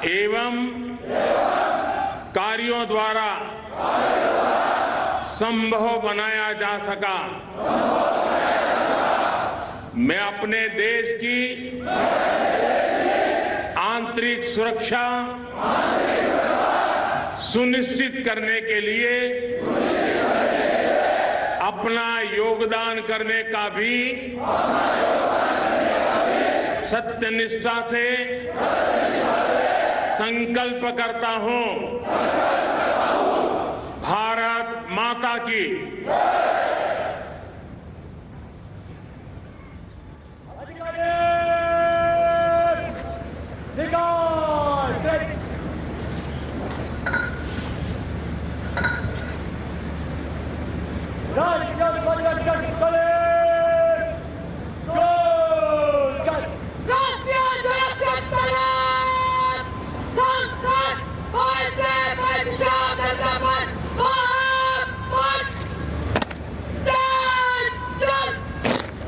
एवं कार्यों द्वारा संभव बनाया जा सका। मैं अपने देश की आंतरिक सुरक्षा सुनिश्चित करने के लिए अपना योगदान करने का भी सत्यनिष्ठा से संकल्प करता हूं। भारत माता की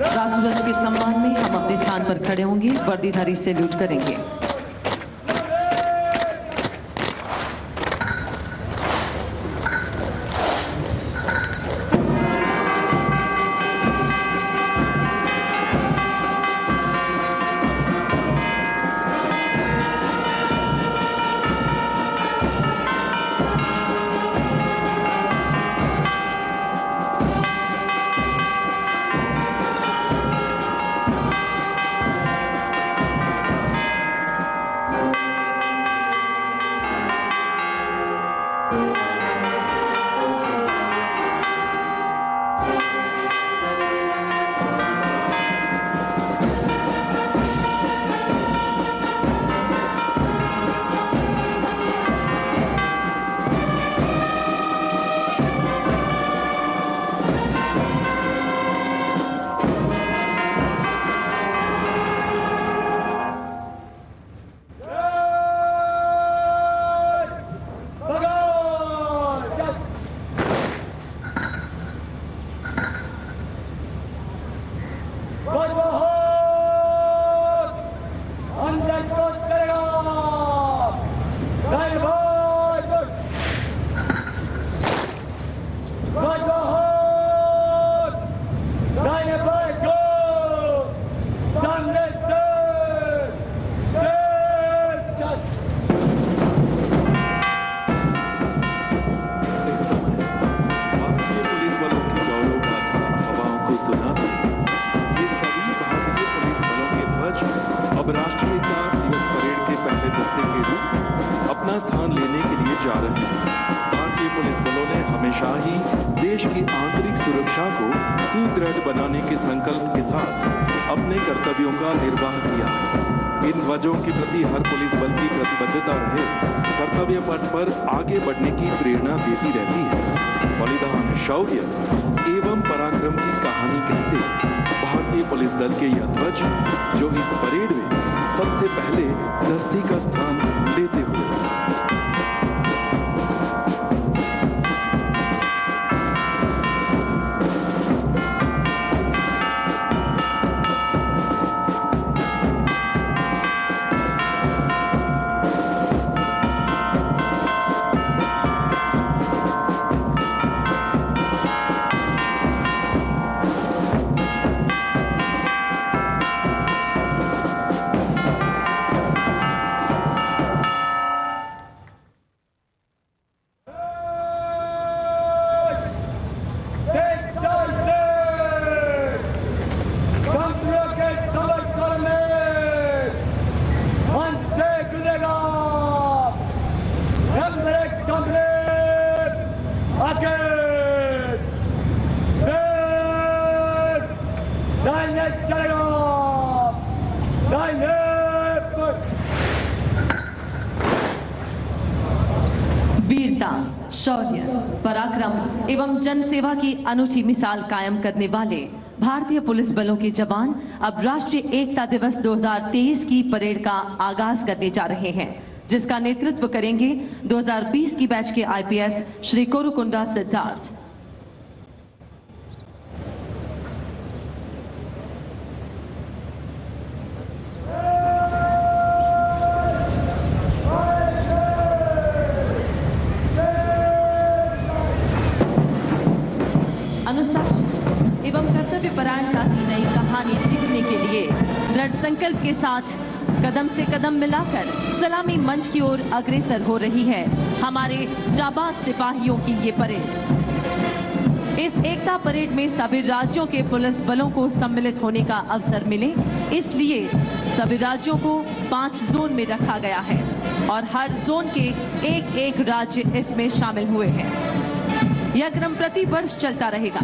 राष्ट्रध्वज के सम्मान में हम अपने स्थान पर खड़े होंगे, वर्दीधारी सैल्यूट करेंगे। तानाशाही देश की आंतरिक सुरक्षा को सुदृढ़ बनाने के संकल्प के साथ अपने कर्तव्यों का निर्वाह किया। इन ध्वजों के प्रति हर पुलिस बल की प्रतिबद्धता रहे कर्तव्य पथ पर आगे बढ़ने की प्रेरणा देती रहती है। बलिदान, शौर्य एवं पराक्रम की कहानी कहते भारतीय पुलिस दल के यह ध्वज जो इस परेड में सबसे पहले दस्ती का स्थान लेते हुए वीरता, शौर्य, पराक्रम एवं जनसेवा की अनूठी मिसाल कायम करने वाले भारतीय पुलिस बलों के जवान अब राष्ट्रीय एकता दिवस 2023 की परेड का आगाज करने जा रहे हैं, जिसका नेतृत्व करेंगे 2020 की बैच के आईपीएस श्री कोरुकुंडा सिद्धार्थ। अनुशासन एवं कर्तव्य परायणता की नई कहानी लिखने के लिए दृढ़ संकल्प के साथ कदम से कदम मिलाकर सलामी मंच की ओर अग्रसर हो रही है हमारे जाबाज सिपाहियों की ये परेड। इस एकता परेड में सभी राज्यों के पुलिस बलों को सम्मिलित होने का अवसर मिले, इसलिए सभी राज्यों को 5 जोन में रखा गया है और हर जोन के एक राज्य इसमें शामिल हुए हैं। यह क्रम प्रति वर्ष चलता रहेगा।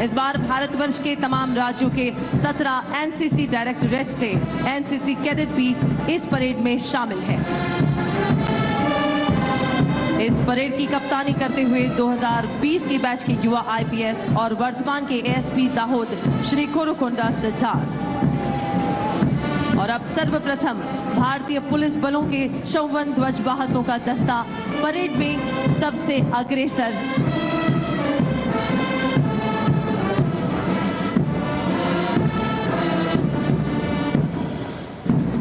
इस बार भारतवर्ष के तमाम राज्यों के 17 एनसीसी डायरेक्टरेट से एनसीसी कैडेट भी इस परेड में शामिल है। इस परेड की कप्तानी करते हुए 2020 की बैच के युवा आईपीएस और वर्तमान के एएसपी दाहोद श्री कोरुकुंडा सिद्धार्थ। और अब सर्वप्रथम भारतीय पुलिस बलों के 54 ध्वजवाहकों का दस्ता परेड में सबसे अग्रसर।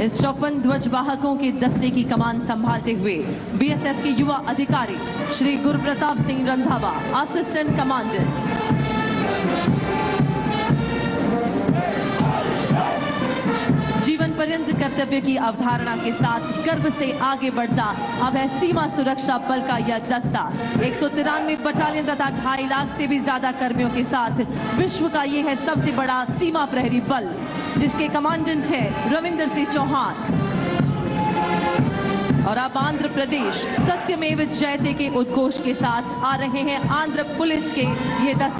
इस 54 ध्वजवाहकों के दस्ते की कमान संभालते हुए बीएसएफ के युवा अधिकारी श्री गुरप्रताप सिंह रंधावा, असिस्टेंट कमांडेंट। जीवन पर्यंत कर्तव्य की अवधारणा के साथ गर्व से आगे बढ़ता अब है सीमा सुरक्षा बल का यह दस्ता। 193 बटालियन तथा 2.5 लाख से भी ज्यादा कर्मियों के साथ विश्व का ये है सबसे बड़ा सीमा प्रहरी बल, जिसके कमांडेंट है रविंदर सिंह चौहान। और अब आंध्र प्रदेश सत्यमेव जयते के उद्घोष के साथ आ रहे हैं आंध्र पुलिस के ये दस्ता।